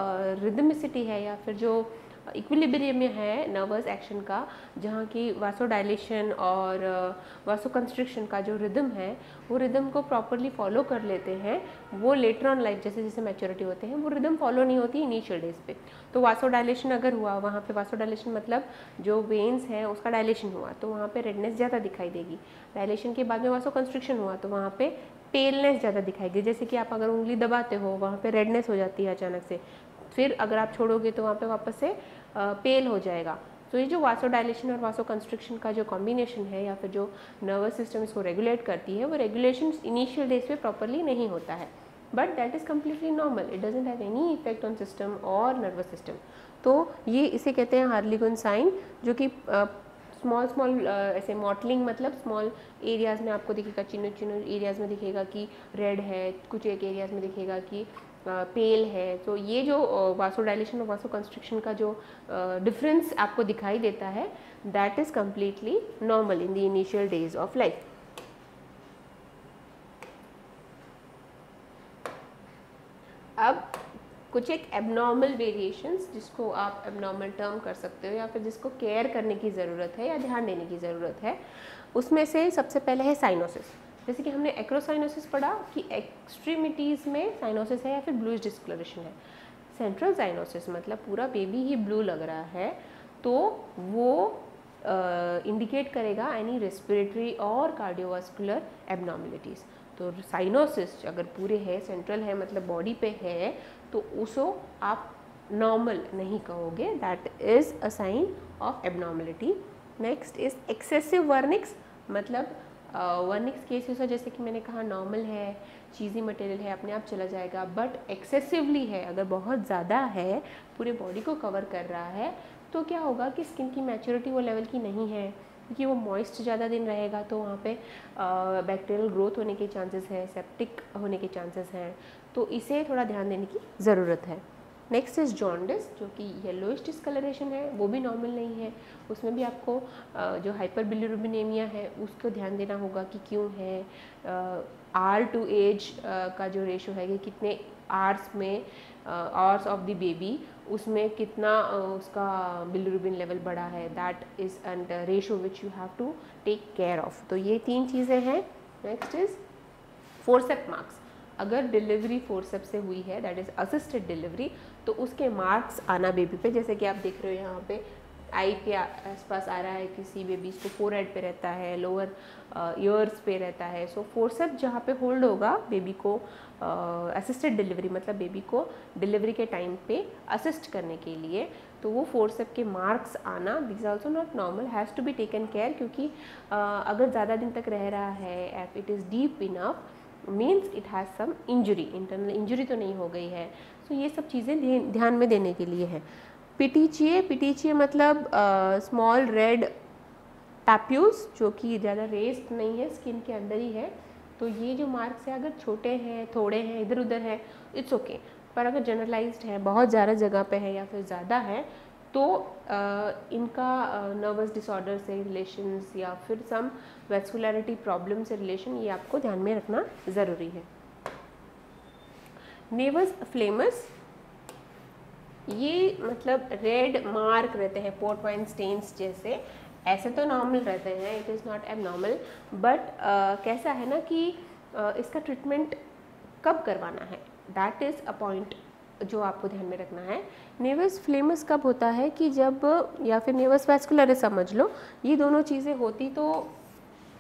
रिदमिसिटी है या फिर जो इक्विलिब्रियम में है नर्वस एक्शन का, जहाँ की वासोडाइलेशन और वासोकंस्ट्रिक्शन का जो रिदम है वो रिदम को प्रॉपरली फॉलो कर लेते हैं. वो लेटर ऑन लाइफ जैसे जैसे मैच्योरिटी होते हैं वो रिदम फॉलो नहीं होती इनिशियल डेज पे. तो वासोडाइलेशन अगर हुआ, वहाँ पे वासोडाइलेशन मतलब जो वेन्स हैं उसका डायलेशन हुआ तो वहाँ पे रेडनेस ज़्यादा दिखाई देगी. डायलेशन के बाद में वासोकंस्ट्रिक्शन हुआ तो वहाँ पे पेलनेस ज़्यादा दिखाई देगी. जैसे कि आप अगर उंगली दबाते हो वहाँ पे रेडनेस हो जाती है अचानक से, फिर अगर आप छोड़ोगे तो वहाँ पे वापस से पेल हो जाएगा. तो ये जो वासोडाइलेशन और वासोकंस्ट्रिक्शन का जो कॉम्बिनेशन है या फिर जो नर्वस सिस्टम इसको रेगुलेट करती है वो रेगुलेशन इनिशियल डेज पे प्रॉपरली नहीं होता है. But that is completely normal. It doesn't have any effect on system और नर्वस सिस्टम. तो ये इसे कहते हैं हार्लेक्विन साइन, जो कि स्मॉल ऐसे मॉटलिंग मतलब स्मॉल एरियाज़ में आपको दिखेगा, चिन्ह एरियाज़ में दिखेगा कि रेड है, कुछ एक एरियाज़ में दिखेगा कि पेल है. तो ये जो वासोडाइलेशन और वासोकंस्ट्रिक्शन का जो डिफरेंस आपको दिखाई देता है that is completely normal in the initial days of life. अब कुछ एक एबनॉर्मल वेरिएशंस जिसको आप एबनॉर्मल टर्म कर सकते हो या फिर जिसको केयर करने की ज़रूरत है या ध्यान देने की ज़रूरत है, उसमें से सबसे पहले है साइनोसिस। जैसे कि हमने एक्रोसाइनोसिस पढ़ा कि एक्सट्रीमिटीज़ में साइनोसिस है या फिर ब्लूइश डिस्कलरेशन है। सेंट्रल साइनोसिस मतलब पूरा बेबी ही ब्लू लग रहा है, तो वो इंडिकेट करेगा एनी रेस्पिरेटरी और कार्डियोवास्कुलर एबनॉर्मलिटीज़। तो साइनोसिस अगर पूरे है, सेंट्रल है मतलब बॉडी पे है, तो उसको आप नॉर्मल नहीं कहोगे, that is a sign of abnormality. Next is excessive vernix, मतलब वर्निक्स केसेस है जैसे कि मैंने कहा नॉर्मल है, चीज़ी मटेरियल है, अपने आप चला जाएगा, बट एक्सेसिवली है, अगर बहुत ज़्यादा है, पूरे बॉडी को कवर कर रहा है, तो क्या होगा कि स्किन की मैच्योरिटी वो लेवल की नहीं है, क्योंकि वो मॉइस्ट ज़्यादा दिन रहेगा तो वहाँ पे बैक्टीरियल ग्रोथ होने के चांसेस हैं, सेप्टिक होने के चांसेस हैं, तो इसे थोड़ा ध्यान देने की ज़रूरत है। नेक्स्ट इज जॉन्डिस, जो कि येलोइश डिस्कलरेशन है, वो भी नॉर्मल नहीं है, उसमें भी आपको जो हाइपर बिलिरुबिनेमिया है उसको ध्यान देना होगा कि क्यों है। आर टू एज का जो रेशो है कि कितने आवर्स में आवर्स ऑफ द बेबी, उसमें कितना उसका बिलिरुबिन लेवल बढ़ा है, that is and ratio which you have to take care of. तो ये 3 चीज़ें हैं। नेक्स्ट इज फोर्सेप मार्क्स, अगर डिलीवरी फोर्सेप से हुई है, दैट इज़ असिस्टेड डिलीवरी, तो उसके मार्क्स आना बेबी पे, जैसे कि आप देख रहे हो यहाँ पे आई के आसपास आ रहा है, किसी बेबीज़ को फोरहेड पे रहता है, लोअर ईयर्स पे रहता है। सो फोर्सेप जहाँ पे होल्ड होगा बेबी को असिस्टेड डिलीवरी मतलब बेबी को डिलीवरी के टाइम पे असिस्ट करने के लिए, तो वो फोर्सेप के मार्क्स आना, this also not normal, has to be taken care, क्योंकि अगर ज़्यादा दिन तक रह रहा है, if it is deep enough, means it has some injury, internal injury तो नहीं हो गई है। सो ये सब चीज़ें ध्यान में देने के लिए है। पिटीचिए मतलब स्मॉल रेड पैप्यूल्स, जो कि ज़्यादा रेस्ड नहीं है, स्किन के अंदर ही है, तो ये जो मार्क्स है अगर छोटे हैं, थोड़े हैं, इधर उधर है, इट्स ओके, पर अगर जनरलाइज्ड है, बहुत ज़्यादा जगह पे है या फिर ज़्यादा है, तो इनका नर्वस डिसऑर्डर से रिलेशंस या फिर सम वैस्कुलरिटी प्रॉब्लम से रिलेशन, ये आपको ध्यान में रखना ज़रूरी है। नेवस फ्लेमस, ये मतलब रेड मार्क रहते हैं, पोर्ट वाइन स्टेन्स जैसे, ऐसे तो नॉर्मल रहते हैं, it is not abnormal, but कैसा है ना कि इसका ट्रीटमेंट कब करवाना है, दैट इज़ अ पॉइंट जो आपको ध्यान में रखना है। नेवस फ्लेमस कब होता है कि जब, या फिर नेवस वैस्कुलरिस समझ लो, ये दोनों चीज़ें होती तो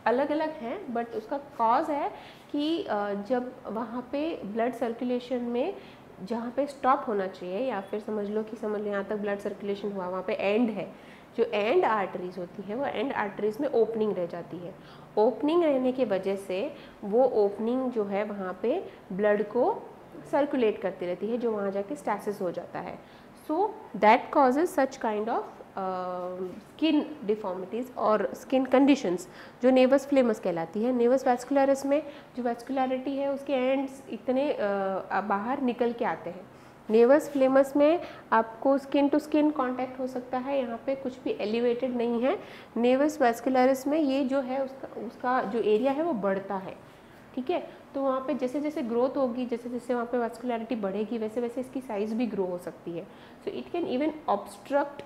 अलग अलग हैं, बट उसका कॉज है कि जब वहाँ पे ब्लड सर्कुलेशन में जहाँ पे स्टॉप होना चाहिए, या फिर समझ लो यहाँ तक ब्लड सर्कुलेशन हुआ, वहाँ पे एंड है, जो एंड आर्टरीज होती है वो एंड आर्टरीज में ओपनिंग रह जाती है। ओपनिंग रहने की वजह से वो ओपनिंग जो है वहाँ पे ब्लड को सर्कुलेट करती रहती है, जो वहाँ जाके स्टैसिस हो जाता है। So that causes such kind of skin deformities और स्किन कंडीशंस, जो नेवस फ्लेमस कहलाती है। नेवस वैस्कुलरिस में जो वैस्कुलरिटी है उसके एंड्स इतने बाहर निकल के आते हैं। नेवस फ्लेमस में आपको स्किन टू स्किन कांटेक्ट हो सकता है, यहाँ पे कुछ भी एलिवेटेड नहीं है। नेवस वैस्कुलरिस में ये जो है उसका जो एरिया है वो बढ़ता है, ठीक है। तो वहाँ पे जैसे जैसे ग्रोथ होगी, जैसे जैसे वहाँ पे वैस्कुलरिटी बढ़ेगी, वैसे वैसे इसकी साइज़ भी ग्रो हो सकती है। So it can even obstruct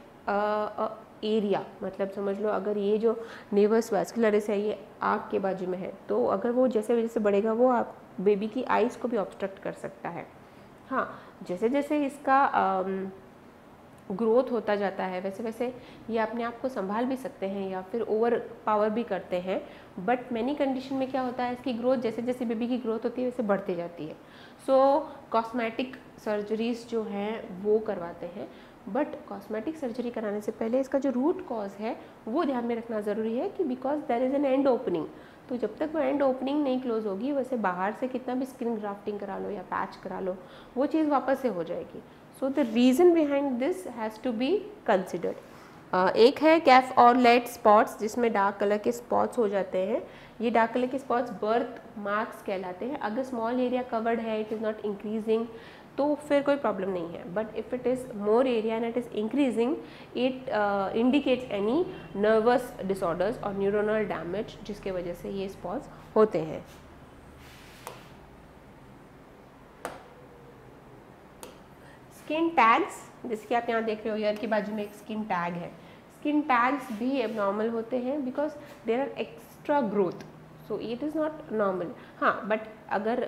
area, मतलब समझ लो अगर ये जो नेवस वैस्कुलरिस है ये आँख के बाजू में है, तो अगर वो जैसे जैसे बढ़ेगा वो आप बेबी की आइज़ को भी ऑब्स्ट्रक्ट कर सकता है। हाँ, जैसे जैसे इसका ग्रोथ होता जाता है वैसे वैसे ये अपने आप को संभाल भी सकते हैं या फिर ओवर पावर भी करते हैं, बट मैनी कंडीशन में क्या होता है, इसकी ग्रोथ जैसे जैसे बेबी की ग्रोथ होती है वैसे बढ़ती जाती है। सो कॉस्मेटिक सर्जरीज जो हैं वो करवाते हैं, बट कॉस्मेटिक सर्जरी कराने से पहले इसका जो रूट कॉज है वो ध्यान में रखना ज़रूरी है कि because there is an end opening, तो जब तक वो एंड ओपनिंग नहीं क्लोज होगी, वैसे बाहर से कितना भी स्किन ग्राफ्टिंग करा लो या पैच करा लो, वो चीज़ वापस से हो जाएगी। So the reason behind this has to be considered. एक है कैफ और लेट स्पॉट्स, जिसमें डार्क कलर के स्पॉट्स हो जाते हैं। ये डार्क कलर के स्पॉट्स बर्थ मार्क्स कहलाते हैं। अगर स्मॉल एरिया कवर्ड है, इट इज़ नॉट इंक्रीजिंग, तो फिर कोई प्रॉब्लम नहीं है, but if it is more area and it is increasing, it indicates any nervous disorders और न्यूरोनल डैमेज, जिसके वजह से ये स्पॉट्स होते हैं। स्किन टैग्स, जैसे कि आप यहाँ देख रहे हो ईयर के बाजू में एक स्किन टैग है, स्किन टैग्स भी एबनॉर्मल होते हैं because there are extra growth, so it is not normal. हाँ, बट अगर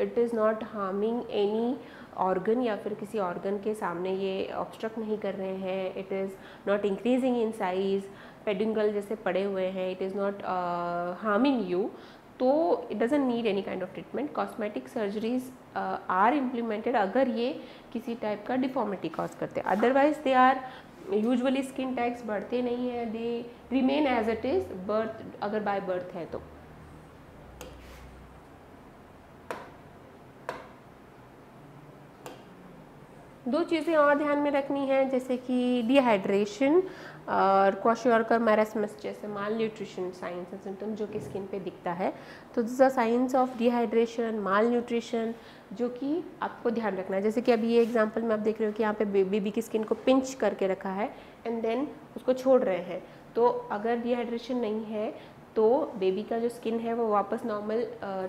it is not harming any organ या फिर किसी ऑर्गन के सामने ये ऑब्स्ट्रक्ट नहीं कर रहे हैं, it is not increasing in size, peduncle जैसे पड़े हुए हैं, it is not harming you, तो it doesn't need any kind of treatment. Cosmetic surgeries are implemented अगर ये किसी टाइप का डिफॉर्मिटी कॉज करते हैं, otherwise they are usually skin tags बढ़ते नहीं हैं, they remain as it is birth, अगर बाय बर्थ है तो। दो चीज़ें और ध्यान में रखनी है, जैसे कि डिहाइड्रेशन और क्वाशियोरकर मैरास्मस जैसे malnutrition signs and symptom जो कि स्किन पे दिखता है, तो this are signs of dehydration, malnutrition, जो कि आपको ध्यान रखना है। जैसे कि अभी ये एग्जांपल में आप देख रहे हो कि यहाँ पे बेबी की स्किन को पिंच करके रखा है एंड देन उसको छोड़ रहे हैं, तो अगर डिहाइड्रेशन नहीं है तो बेबी का जो स्किन है वो वापस नॉर्मल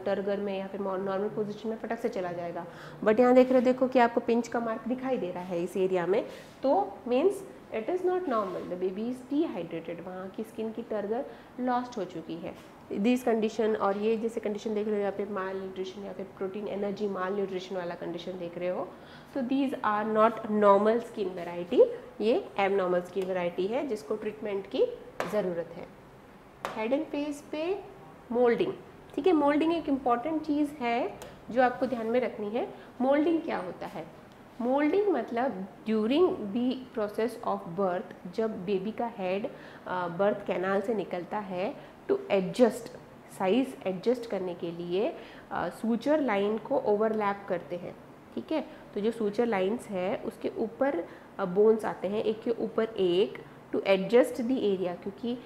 टर्गर में या फिर नॉर्मल पोजीशन में फटक से चला जाएगा। बट यहाँ देख रहे हो, देखो कि आपको पिंच का मार्क दिखाई दे रहा है इस एरिया में, तो means it is not normal, the baby is dehydrated, वहाँ की स्किन की टर्गर लॉस्ट हो चुकी है। दिस कंडीशन, और ये जैसे कंडीशन देख रहे हो यहाँ पे माल न्यूट्रिशन या फिर प्रोटीन एनर्जी माल न्यूट्रिशन वाला कंडीशन देख रहे हो, तो these are not normal skin variety, ये एबनॉर्मल स्किन वेराइटी है जिसको ट्रीटमेंट की ज़रूरत है। हेड एंड फेस पे मोल्डिंग, ठीक है, मोल्डिंग एक इम्पॉर्टेंट चीज़ है जो आपको ध्यान में रखनी है। मोल्डिंग क्या होता है? मोल्डिंग मतलब during the process of birth, जब बेबी का हेड बर्थ कैनाल से निकलता है, टू एडजस्ट साइज एडजस्ट करने के लिए सूचर लाइन को ओवरलैप करते हैं, ठीक है। तो जो सूचर लाइंस है उसके ऊपर बोन्स आते हैं, एक के ऊपर एक, टू एडजस्ट द एरिया, क्योंकि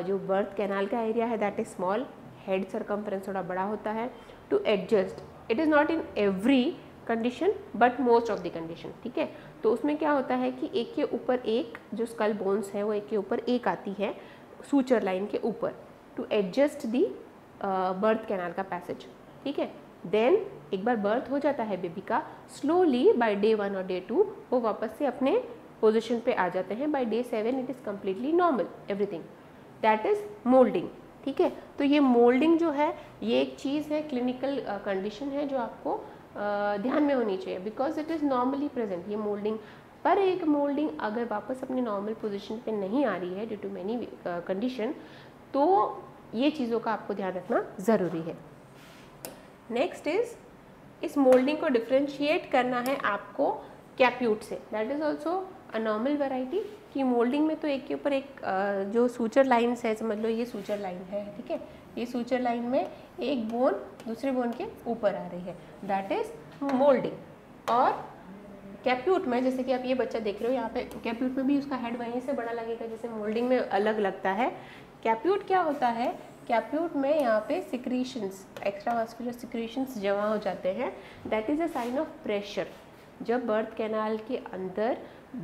जो बर्थ कैनाल का एरिया है that is small, head circumference थोड़ा बड़ा होता है, to adjust, it is not in every condition but most of the condition, ठीक है। तो उसमें क्या होता है कि एक के ऊपर एक जो स्कल बोन्स है वो एक के ऊपर एक आती है सूचर लाइन के ऊपर, to adjust the birth canal का पैसेज, ठीक है। देन एक बार बर्थ हो जाता है बेबी का, स्लोली बाय डे 1 और डे 2 वो वापस से अपने पोजीशन पे आ जाते हैं। By day 7 it is completely normal everything, that is moulding, ठीक है। तो ये मोल्डिंग जो है ये एक चीज़ है, क्लिनिकल कंडीशन है जो आपको ध्यान में होनी चाहिए, because it is normally present ये मोल्डिंग। पर एक मोल्डिंग अगर वापस अपने नॉर्मल पोजीशन पे नहीं आ रही है ड्यू टू मैनी कंडीशन, तो ये चीज़ों का आपको ध्यान रखना ज़रूरी है। नेक्स्ट इज, इस मोल्डिंग को डिफ्रेंशिएट करना है आपको कैप्यूट से, that is also a normal variety. कि मोल्डिंग में तो एक के ऊपर एक जो सूचर लाइन्स है, समझ लो ये सूचर लाइन है, ठीक है, ये सूचर लाइन में एक बोन दूसरे बोन के ऊपर आ रही है, दैट इज मोल्डिंग। और कैप्यूट में, जैसे कि आप ये बच्चा देख रहे हो यहाँ पे, कैप्यूट में भी उसका हेड वहीं से बड़ा लगेगा जैसे मोल्डिंग में अलग लगता है। कैप्यूट क्या होता है? कैप्यूट में यहाँ पे सिक्रीशंस, एक्स्ट्रावास्कुलर सिक्रीशंस जमा हो जाते हैं, that is a sign of pressure. जब बर्थ कैनाल के अंदर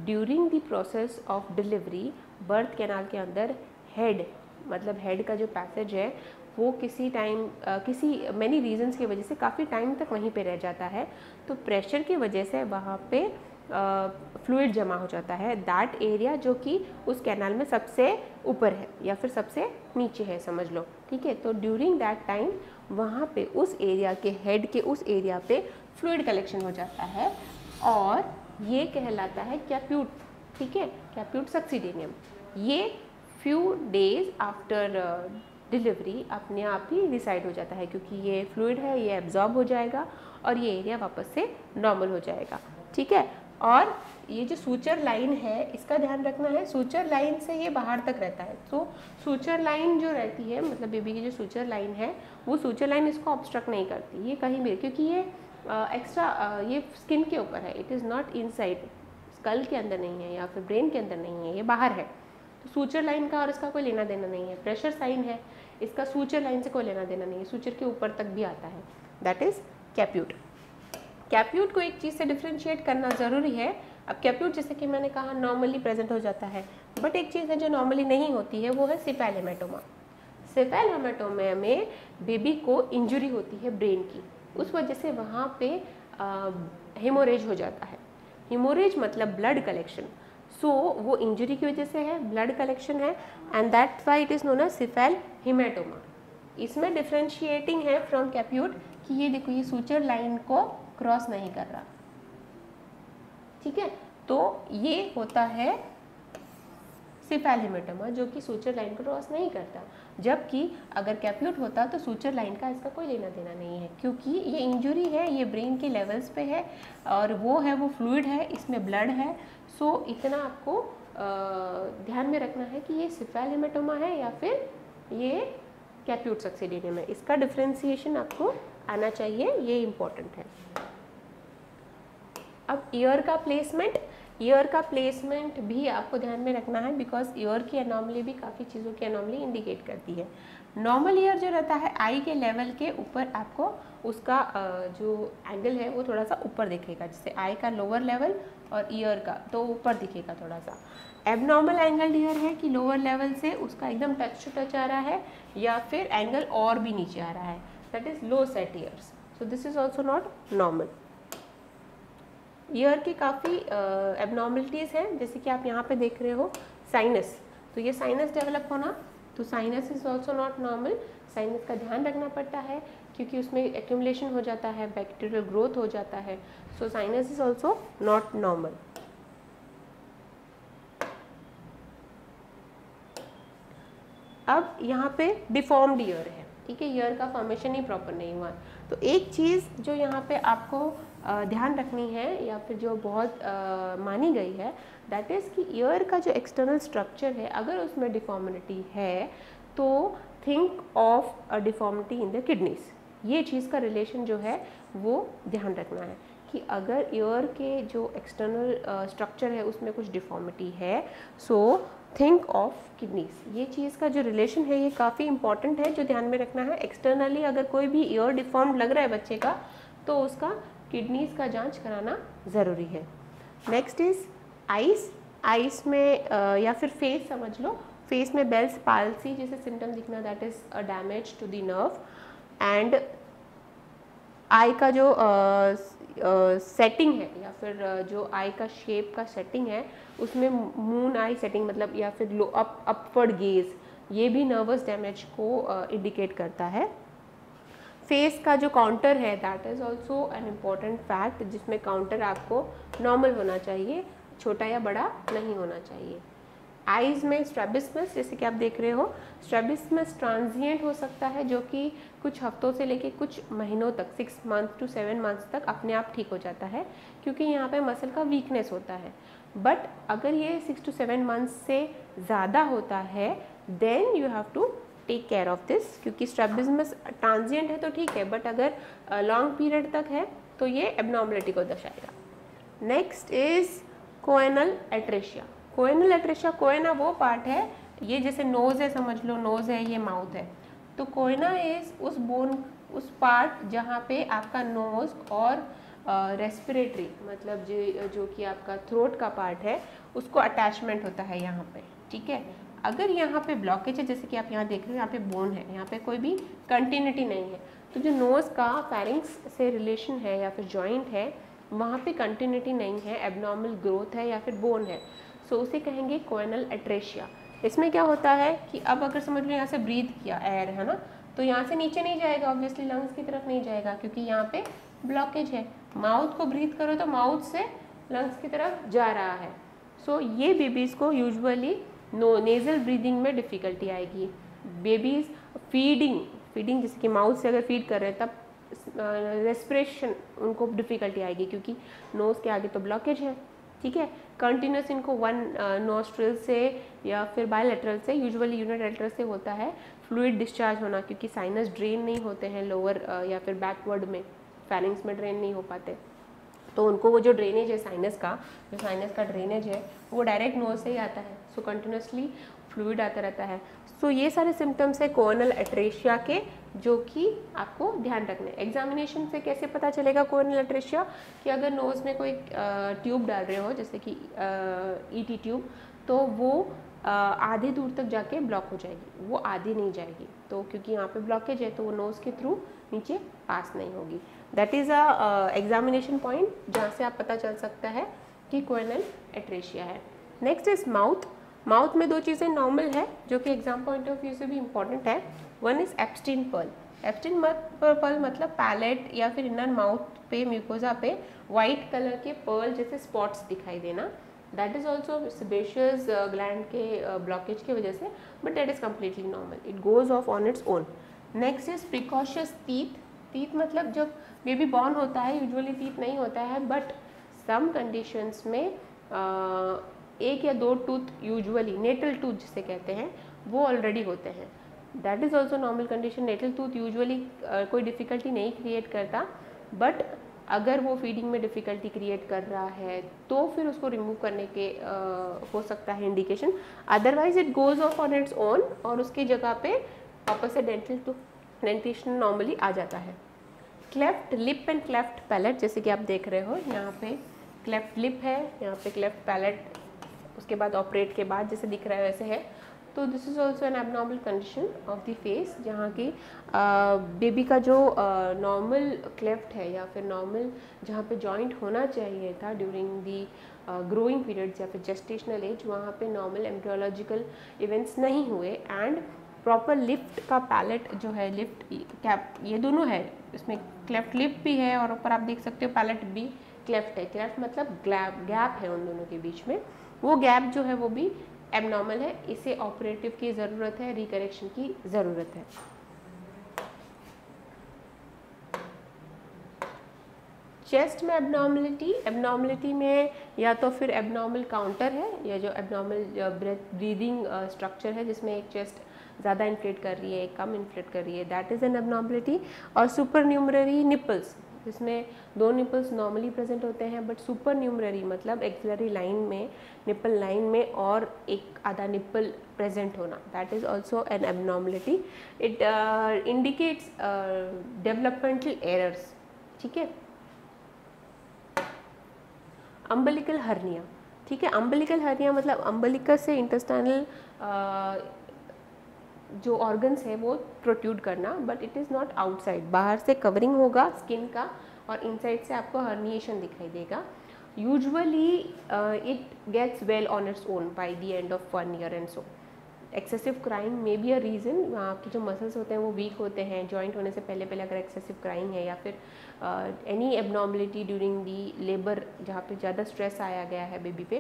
during the process of delivery birth canal के अंदर हेड, मतलब हेड का जो पैसेज है वो किसी टाइम किसी मैनी रीजंस की वजह से काफ़ी टाइम तक वहीं पे रह जाता है, तो प्रेशर की वजह से वहाँ पे फ्लूइड जमा हो जाता है, दैट एरिया जो कि उस कैनाल में सबसे ऊपर है या फिर सबसे नीचे है समझ लो, ठीक है। तो ड्यूरिंग दैट टाइम वहाँ पे उस एरिया के हेड के उस एरिया पे फ्लूइड कलेक्शन हो जाता है और ये कहलाता है कैप्यूट, ठीक है, कैप्यूट सक्सीडेनियम। ये फ्यू डेज आफ्टर डिलीवरी अपने आप ही डिसाइड हो जाता है, क्योंकि ये फ्लूइड है, ये एब्जॉर्ब हो जाएगा और ये एरिया वापस से नॉर्मल हो जाएगा, ठीक है। और ये जो सूचर लाइन है इसका ध्यान रखना है, सूचर लाइन से ये बाहर तक रहता है, तो सूचर लाइन जो रहती है, मतलब बेबी की जो सूचर लाइन है वो सूचर लाइन इसको ऑब्स्ट्रक्ट नहीं करती, ये कहीं भी, क्योंकि ये ये स्किन के ऊपर है, it is not inside, skull के अंदर नहीं है या फिर ब्रेन के अंदर नहीं है, ये बाहर है। तो सूचर लाइन का और इसका कोई लेना देना नहीं है, प्रेशर साइन है, इसका सूचर लाइन से कोई लेना देना नहीं है, सूचर के ऊपर तक भी आता है, दैट इज़ कैप्यूट। कैप्यूट को एक चीज़ से डिफ्रेंशिएट करना ज़रूरी है। अब कैप्यूट जैसे कि मैंने कहा नॉर्मली प्रेजेंट हो जाता है, बट एक चीज़ है जो नॉर्मली नहीं होती है, वो है सेफेल हेमाटोमा। सेफेल हेमाटोमा में बेबी को इंजुरी होती है ब्रेन की, उस वजह से वहाँ पे हेमोरेज हो जाता है। हेमोरेज मतलब ब्लड कलेक्शन, सो वो इंजरी की वजह से है, ब्लड कलेक्शन है, and that why it is known as cephalhematoma. इसमें डिफ्रेंशिएटिंग है फ्रॉम कैप्यूट कि ये देखो ये सूचर लाइन को क्रॉस नहीं कर रहा, ठीक है, तो ये होता है सिफेल हेमाटोमा जो कि सूचर लाइन को क्रॉस नहीं करता। जबकि अगर कैप्यूट होता तो सूचर लाइन का इसका कोई लेना देना नहीं है, क्योंकि ये इंजरी है, ये ब्रेन के लेवल्स पे है और वो है वो फ्लूइड है, इसमें ब्लड है। सो इतना आपको ध्यान में रखना है कि ये सिफेल हेमाटोमा है या फिर ये कैप्यूट सक्सेडियम है, इसका डिफ्रेंसिएशन आपको आना चाहिए, ये इम्पोर्टेंट है। अब ईयर का प्लेसमेंट, ईयर का प्लेसमेंट भी आपको ध्यान में रखना है, बिकॉज ईयर की एनॉमली भी काफ़ी चीज़ों की एनॉमली इंडिकेट करती है। नॉर्मल ईयर जो रहता है आई के लेवल के ऊपर आपको उसका जो एंगल है वो थोड़ा सा ऊपर दिखेगा, जैसे आई का लोअर लेवल और ईयर का तो ऊपर दिखेगा थोड़ा सा। एबनॉर्मल एंगल ईयर है कि लोअर लेवल से उसका एकदम टच टू टच आ रहा है या फिर एंगल और भी नीचे आ रहा है, that is low set years, so this is also not normal. Year की काफ़ी एबनॉर्मलिटीज़ हैं, जैसे कि आप यहाँ पे देख रहे हो साइनस, तो ये साइनस डेवलप होना, तो sinus is also not normal. Sinus का ध्यान रखना पड़ता है क्योंकि उसमें एक्यूमुलेशन हो जाता है, बैक्टीरियल ग्रोथ हो जाता है, so sinus is also not normal. अब यहाँ पे डिफॉर्म्ड ईयर है, ठीक है, ईयर का फॉर्मेशन ही प्रॉपर नहीं हुआ। तो एक चीज़ जो यहाँ पे आपको ध्यान रखनी है या फिर जो बहुत मानी गई है, दैट इज़ कि ईयर का जो एक्सटर्नल स्ट्रक्चर है अगर उसमें डिफॉर्मिटी है तो think of a deformity in the kidneys. ये चीज़ का रिलेशन जो है वो ध्यान रखना है कि अगर ईयर के जो एक्सटर्नल स्ट्रक्चर है उसमें कुछ डिफॉर्मिटी है, सो थिंक ऑफ किडनीज। ये चीज़ का जो रिलेशन है ये काफ़ी इंपॉर्टेंट है, जो ध्यान में रखना है। एक्सटर्नली अगर कोई भी ईयर डिफॉर्म लग रहा है बच्चे का तो उसका किडनीज का जांच कराना ज़रूरी है। Next is ice. आइस में या फिर फेस समझ लो, फेस में बेल्स पाल्सी जैसे सिम्टम दिखना, that is a damage to the nerve. And eye का जो सेटिंग है या फिर जो आई का शेप का सेटिंग है उसमें मून आई सेटिंग मतलब या फिर लो अपवर्ड गेज, ये भी नर्वस डैमेज को इंडिकेट करता है। फेस का जो काउंटर है that is also an important fact, जिसमें काउंटर आपको नॉर्मल होना चाहिए, छोटा या बड़ा नहीं होना चाहिए। आइज़ में स्ट्रैबिस्मस जैसे कि आप देख रहे हो, स्ट्रैबिस्मस ट्रांजिएंट हो सकता है जो कि कुछ हफ्तों से लेके कुछ महीनों तक 6 मंथ टू 7 मंथ्स तक अपने आप ठीक हो जाता है क्योंकि यहाँ पे मसल का वीकनेस होता है। बट अगर ये 6 to 7 मंथ्स से ज़्यादा होता है then you have to take care of this, क्योंकि स्ट्रैबिस्मस ट्रांजिएंट है तो ठीक है, बट अगर लॉन्ग पीरियड तक है तो ये एबनॉर्मलिटी को दर्शाएगा। Next is choanal atresia. Choanal atresia, choana वो पार्ट है, ये जैसे नोज़ है समझ लो, नोज़ है, ये माउथ है, तो कोएना इज उस बोन, उस पार्ट जहाँ पे आपका नोज़ और रेस्पिरेटरी मतलब जो कि आपका थ्रोट का पार्ट है उसको अटैचमेंट होता है यहाँ पे, ठीक है। अगर यहाँ पे ब्लॉकेज है जैसे कि आप यहाँ देख रहे हो, यहाँ पे बोन है, यहाँ पे कोई भी कंटिन्यूटी नहीं है, तो जो नोज़ का फेरिंग्स से रिलेशन है या फिर जॉइंट है वहाँ पे कंटिन्यूटी नहीं है, एबनॉर्मल ग्रोथ है या फिर बोन है, सो उसे कहेंगे कोएनल एट्रेशिया। इसमें क्या होता है कि अब अगर समझ लो यहाँ से ब्रीथ किया एयर है ना, तो यहाँ से नीचे नहीं जाएगा, ऑब्वियसली लंग्स की तरफ नहीं जाएगा क्योंकि यहाँ पे ब्लॉकेज है। माउथ को ब्रीथ करो तो माउथ से लंग्स की तरफ जा रहा है, सो ये बेबीज़ को यूजुअली नेज़ल ब्रीदिंग में डिफ़िकल्टी आएगी। बेबीज़ फीडिंग जैसे कि माउथ से अगर फीड कर रहे हैं तब रेस्पिरेशन उनको डिफ़िकल्टी आएगी क्योंकि नोज़ के आगे तो ब्लॉकेज है, ठीक है। कंटिन्यूस इनको वन नोस्ट्रिल से या फिर बायलैटरल से, यूजुअली यूनिलैटरल से होता है फ्लूइड डिस्चार्ज होना, क्योंकि साइनस ड्रेन नहीं होते हैं लोअर या फिर बैकवर्ड में, फेरिंग्स में ड्रेन नहीं हो पाते, तो उनको वो जो ड्रेनेज है साइनस का ड्रेनेज है वो डायरेक्ट नोज से ही आता है, सो कंटिन्यूसली फ्लूइड आता रहता है। सो ये सारे सिम्टम्स है कोएनल एट्रेशिया के जो कि आपको ध्यान रखना है। एग्जामिनेशन से कैसे पता चलेगा कोएनल एट्रेशिया, कि अगर नोज़ में कोई ट्यूब डाल रहे हो जैसे कि ईटी ट्यूब, तो वो आधे दूर तक जाके ब्लॉक हो जाएगी, वो आधी नहीं जाएगी, तो क्योंकि यहाँ पे ब्लॉकेज है तो वो नोज़ के थ्रू नीचे पास नहीं होगी। That is a examination point जहाँ से आप पता चल सकता है कि कोएनल एट्रेशिया है। Next is mouth. माउथ में 2 चीज़ें नॉर्मल है जो कि एग्जाम पॉइंट ऑफ व्यू से भी इंपॉर्टेंट है। One is Epstein pearl. Epstein pearl मतलब पैलेट या फिर इनर माउथ पे म्यूकोजा पे वाइट कलर के पर्ल जैसे स्पॉट्स दिखाई देना, that is also sebaceous gland के ब्लॉकेज की वजह से, but that is completely normal, it goes off on its own. Next is precocious teeth. Teeth मतलब जब बेबी बॉर्न होता है यूजुअली टीथ नहीं होता है, बट सम कंडीशंस में 1 या 2 टूथ यूजुअली नेटल टूथ जिसे कहते हैं वो ऑलरेडी होते हैं, that is also normal condition. Natal tooth usually कोई डिफ़िकल्टी नहीं क्रिएट करता, बट अगर वो फीडिंग में डिफ़िकल्टी क्रिएट कर रहा है तो फिर उसको रिमूव करने के हो सकता है indication, otherwise it goes off on its own और उसकी जगह पे वापस से डेंटिशन नॉर्मली आ जाता है। Cleft lip and cleft palate, जैसे कि आप देख रहे हो यहाँ पे क्लेफ्ट लिप है, यहाँ पे क्लेफ्ट पैलेट उसके बाद ऑपरेट के बाद जैसे दिख रहा है वैसे है। तो this is also an abnormal condition of the face, जहाँ की बेबी का जो नॉर्मल क्लेफ्ट है या फिर नॉर्मल जहाँ पे जॉइंट होना चाहिए था ड्यूरिंग दी ग्रोइंग पीरियड्स या फिर जेस्टेशनल एज, वहाँ पे नॉर्मल एम्ब्रियोलॉजिकल इवेंट्स नहीं हुए एंड प्रॉपर लिफ्ट का पैलेट जो है, लिफ्ट कैप ये दोनों है, इसमें क्लेफ्ट लिप भी है और ऊपर आप देख सकते हो पैलेट भी क्लेफ्ट है। क्लेफ्ट मतलब गैप है उन दोनों के बीच में, वो गैप जो है वो भी एबनॉर्मल है, इसे ऑपरेटिव की ज़रूरत है, रिकरेक्शन की ज़रूरत है। चेस्ट में एबनॉर्मलिटी में या तो फिर एबनॉर्मल काउंटर है या जो एबनॉर्मल ब्रीदिंग स्ट्रक्चर है जिसमें एक चेस्ट ज़्यादा इन्फ्लेट कर रही है एक कम इन्फ्लेट कर रही है, दैट इज़ एन एबनॉर्मलिटी। और सुपर न्यूमररी निपल्स, जिसमें 2 निपल्स नॉर्मली प्रेजेंट होते हैं बट सुपर न्यूमररी मतलब एक्सिलरी लाइन में, निपल लाइन में और एक आधा निपल प्रेजेंट होना, that is also an abnormality. It indicates developmental errors. ठीक है। अम्बिलिकल हर्निया, ठीक है। अम्बिलिकल हर्निया मतलब अम्बिलिकस से इंटेस्टाइनल जो ऑर्गन्स है वो प्रोट्रूड करना, but it is not outside, बाहर से कवरिंग होगा स्किन का और इनसाइड से आपको हर्निएशन दिखाई देगा। Usually it gets well on its own by the end of 1 year and so. Excessive crying may be a reason, वहाँ के जो मसल्स होते हैं वो वीक होते हैं जॉइंट होने से पहले अगर एक्सेसिव क्राइंग है या फिर any abnormality during the labour जहाँ पे ज़्यादा स्ट्रेस आया गया है बेबी पे,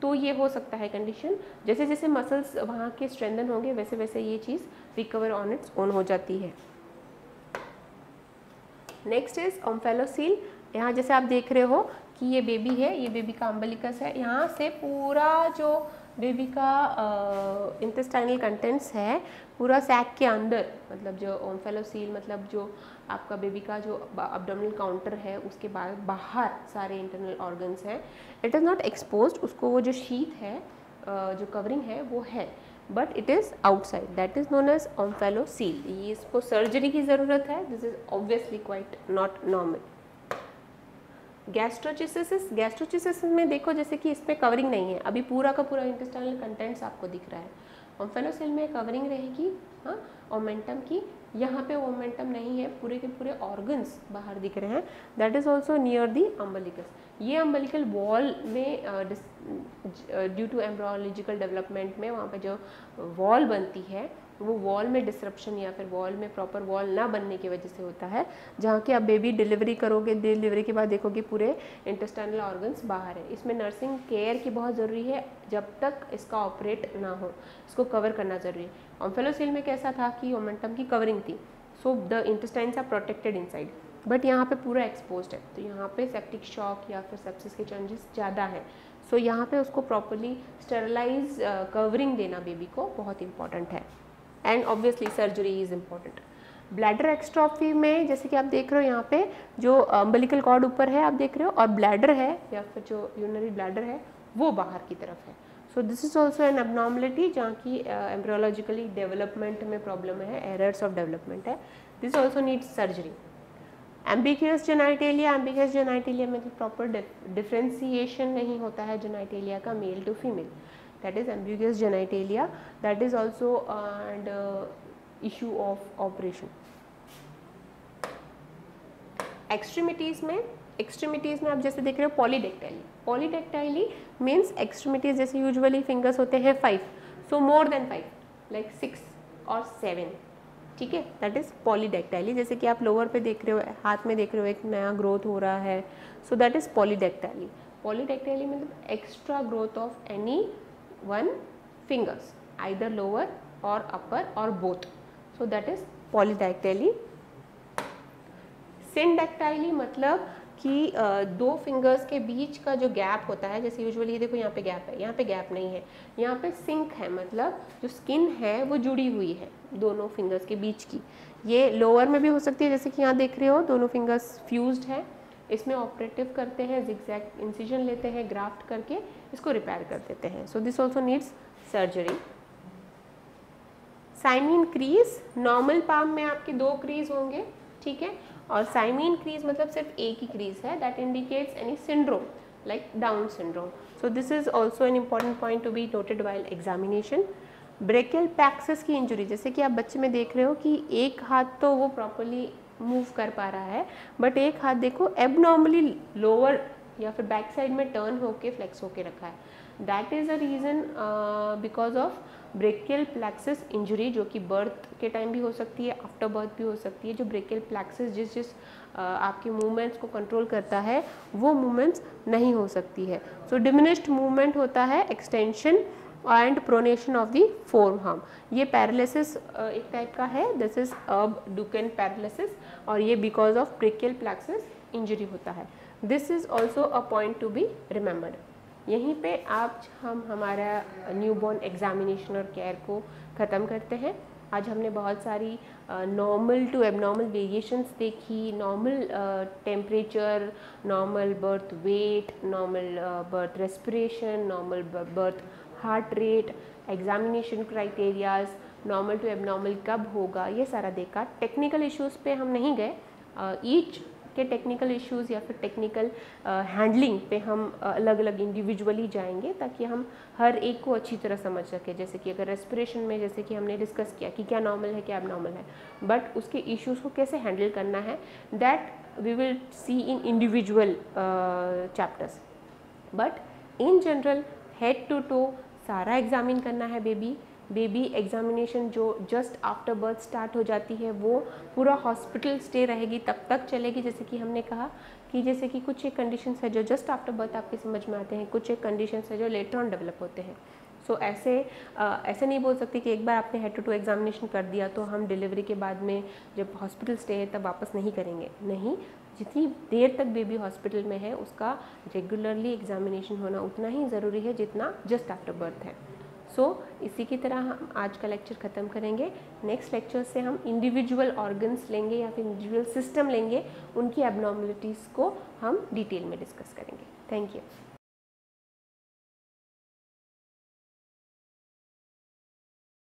तो ये हो सकता है कंडीशन। जैसे जैसे मसल्स वहाँ के स्ट्रेंथन होंगे वैसे वैसे ये चीज़ रिकवर ऑन इट्स ओन हो जाती है। Next is omphalocele. यहाँ जैसे आप देख रहे हो कि ये बेबी है, ये बेबी का अम्बिलिकस है, यहाँ से पूरा जो बेबी का इंटेस्टाइनल कंटेंट्स है पूरा सैक के अंदर, मतलब जो ओम्फेलोसील मतलब जो आपका बेबी का जो अब्डोमिनल काउंटर है उसके बाद बाहर सारे इंटरनल ऑर्गन्स हैं, इट इज़ नॉट एक्सपोज्ड, उसको वो जो शीथ है जो कवरिंग है वो है, but it is outside, that is known as omphalocele. ये इसको सर्जरी की ज़रूरत है, this is obviously quite not normal. Gastroschisis में देखो जैसे कि इसमें कवरिंग नहीं है, अभी पूरा का पूरा इंटेस्टाइनल कंटेंट्स आपको दिख रहा है। ओम्फेलोसील में कवरिंग रहेगी हाँ ओमेंटम की, यहाँ पे ओमेंटम नहीं है, पूरे के पूरे ऑर्गन्स बाहर दिख रहे हैं, that is also near the umbilicus. ये अम्बिलिकल वॉल में ड्यू टू एम्ब्रियोलॉजिकल डेवलपमेंट में वहाँ पे जो वॉल बनती है वो वॉल में डिसरप्शन या फिर वॉल में प्रॉपर वॉल ना बनने की वजह से होता है, जहाँ कि आप बेबी डिलीवरी करोगे, डिलीवरी के बाद देखोगे पूरे इंटेस्टाइनल ऑर्गन्स बाहर है। इसमें नर्सिंग केयर की बहुत ज़रूरी है, जब तक इसका ऑपरेट ना हो इसको कवर करना ज़रूरी है। ओम्फेलोसील में कैसा था कि ओमेंटम की कवरिंग थी, so the intestines are protected inside, but यहाँ पे पूरा एक्सपोज्ड है, तो यहाँ पे सेप्टिक शॉक या फिर सेप्सिस के चांसेस ज़्यादा है, सो यहाँ पे उसको प्रॉपरली स्टेरलाइज कवरिंग देना बेबी को बहुत इंपॉर्टेंट है, and obviously surgery is important. Bladder exstrophy में जैसे कि आप देख रहे हो यहाँ पे जो अम्बिलिकल कॉर्ड ऊपर है आप देख रहे हो, और ब्लैडर है या फिर जो यूरिनरी ब्लैडर है वो बाहर की तरफ है, so this is also an abnormality जहाँ की एम्ब्रियोलॉजिकली डेवलपमेंट में प्रॉब्लम है, एरर्स ऑफ डेवलपमेंट है, this also needs surgery. Ambiguous genitalia, ambiguous genitalia में प्रॉपर डिफ्रेंसिएशन नहीं होता है जेनाइटेलिया का male to female, that is ambiguous genitalia, that is also and issue of operation. Extremities में आप जैसे देख रहे हो पॉलीडेक्टाइलिया, पॉलीडेक्टाइली मीन्स एक्सट्रीमिटीज जैसे यूजुअली फिंगर्स होते हैं 5, सो मोर देन 5 लाइक 6 और 7, ठीक है, दैट इज पॉलीडेक्टाइली। जैसे कि आप लोअर पे देख रहे हो, हाथ में देख रहे हो एक नया ग्रोथ हो रहा है, so that is polydactyly. Polydactyly मतलब extra growth of any one fingers, either lower और अपर और both, so that is polydactyly. Syndactyly मतलब कि दो फिंगर्स के बीच का जो गैप होता है, जैसे यूजुअली देखो यहाँ पे गैप है, यहाँ पे गैप नहीं है, यहाँ पे सिंक है, मतलब जो स्किन है वो जुड़ी हुई है दोनों फिंगर्स के बीच की। ये लोअर में भी हो सकती है, जैसे कि यहाँ देख रहे हो दोनों फिंगर्स फ्यूज्ड है, इसमें ऑपरेटिव करते हैं, जिगजैग इंसिजन लेते हैं, ग्राफ्ट करके इसको रिपेयर कर देते हैं। So this also needs surgery. Simian crease, normal palm में आपके 2 क्रीज होंगे, ठीक है, और साइमिन क्रीज मतलब सिर्फ एक ही क्रीज है, that indicates any syndrome like down syndrome. So this is also an important point to be noted while examination. Brachial plexus की इंजुरी, जैसे कि आप बच्चे में देख रहे हो कि एक हाथ तो वो प्रॉपरली मूव कर पा रहा है, बट एक हाथ देखो एबनॉर्मली लोअर या फिर बैक साइड में टर्न होके फ्लेक्स होके रखा है। That is a reason because of brachial plexus injury, जो कि बर्थ के टाइम भी हो सकती है, आफ्टर बर्थ भी हो सकती है। जो ब्रेकियल प्लेक्सस जिस आपके मूवमेंट्स को कंट्रोल करता है वो मूवमेंट्स नहीं हो सकती है। सो डिमिनिश्ड मूवमेंट होता है, extension and pronation of the forearm. ये पैरालिसिस एक टाइप का है, दिस इज अबडुकेन पैरालिसिस, और ये because of brachial plexus injury होता है। This is also a point to be remembered. यहीं पे आप हम हमारा न्यूबॉर्न एग्जामिनेशन और केयर को ख़त्म करते हैं। आज हमने बहुत सारी नॉर्मल टू एबनॉर्मल वेरिएशंस देखी, normal temperature, normal birth weight, normal birth respiration, normal birth heart rate, examination criterias, normal to abnormal कब होगा, ये सारा देखा। टेक्निकल इश्यूज़ पे हम नहीं गए, ईच के टेक्निकल इश्यूज़ या फिर टेक्निकल हैंडलिंग पे हम अलग अलग इंडिविजुअली जाएंगे, ताकि हम हर एक को अच्छी तरह समझ सकें। जैसे कि अगर रेस्पिरेशन में जैसे कि हमने डिस्कस किया कि क्या नॉर्मल है क्या एबनॉर्मल है, बट उसके इश्यूज़ को कैसे हैंडल करना है, that we will see in individual chapters. But in general head to toe सारा एग्जामिन करना है बेबी एग्जामिनेशन जो जस्ट आफ्टर बर्थ स्टार्ट हो जाती है वो पूरा हॉस्पिटल स्टे रहेगी, तब तक चलेगी। जैसे कि हमने कहा कि जैसे कि कुछ एक कंडीशंस है जो जस्ट आफ्टर बर्थ आपके समझ में आते हैं, कुछ एक कंडीशंस है जो लेटर ऑन डेवलप होते हैं। सो ऐसे नहीं बोल सकते कि एक बार आपने हेड टू टू एग्जामिनेशन कर दिया तो हम डिलीवरी के बाद में जब हॉस्पिटल स्टे है तब वापस नहीं करेंगे, नहीं। जितनी देर तक बेबी हॉस्पिटल में है उसका रेगुलरली एग्जामिनेशन होना उतना ही ज़रूरी है जितना जस्ट आफ्टर बर्थ है। सो इसी की तरह हम आज का लेक्चर ख़त्म करेंगे। नेक्स्ट लेक्चर से हम इंडिविजुअल ऑर्गन्स लेंगे या फिर इंडिविजुअल सिस्टम लेंगे, उनकी एबनॉर्मलिटीज़ को हम डिटेल में डिस्कस करेंगे। Thank you.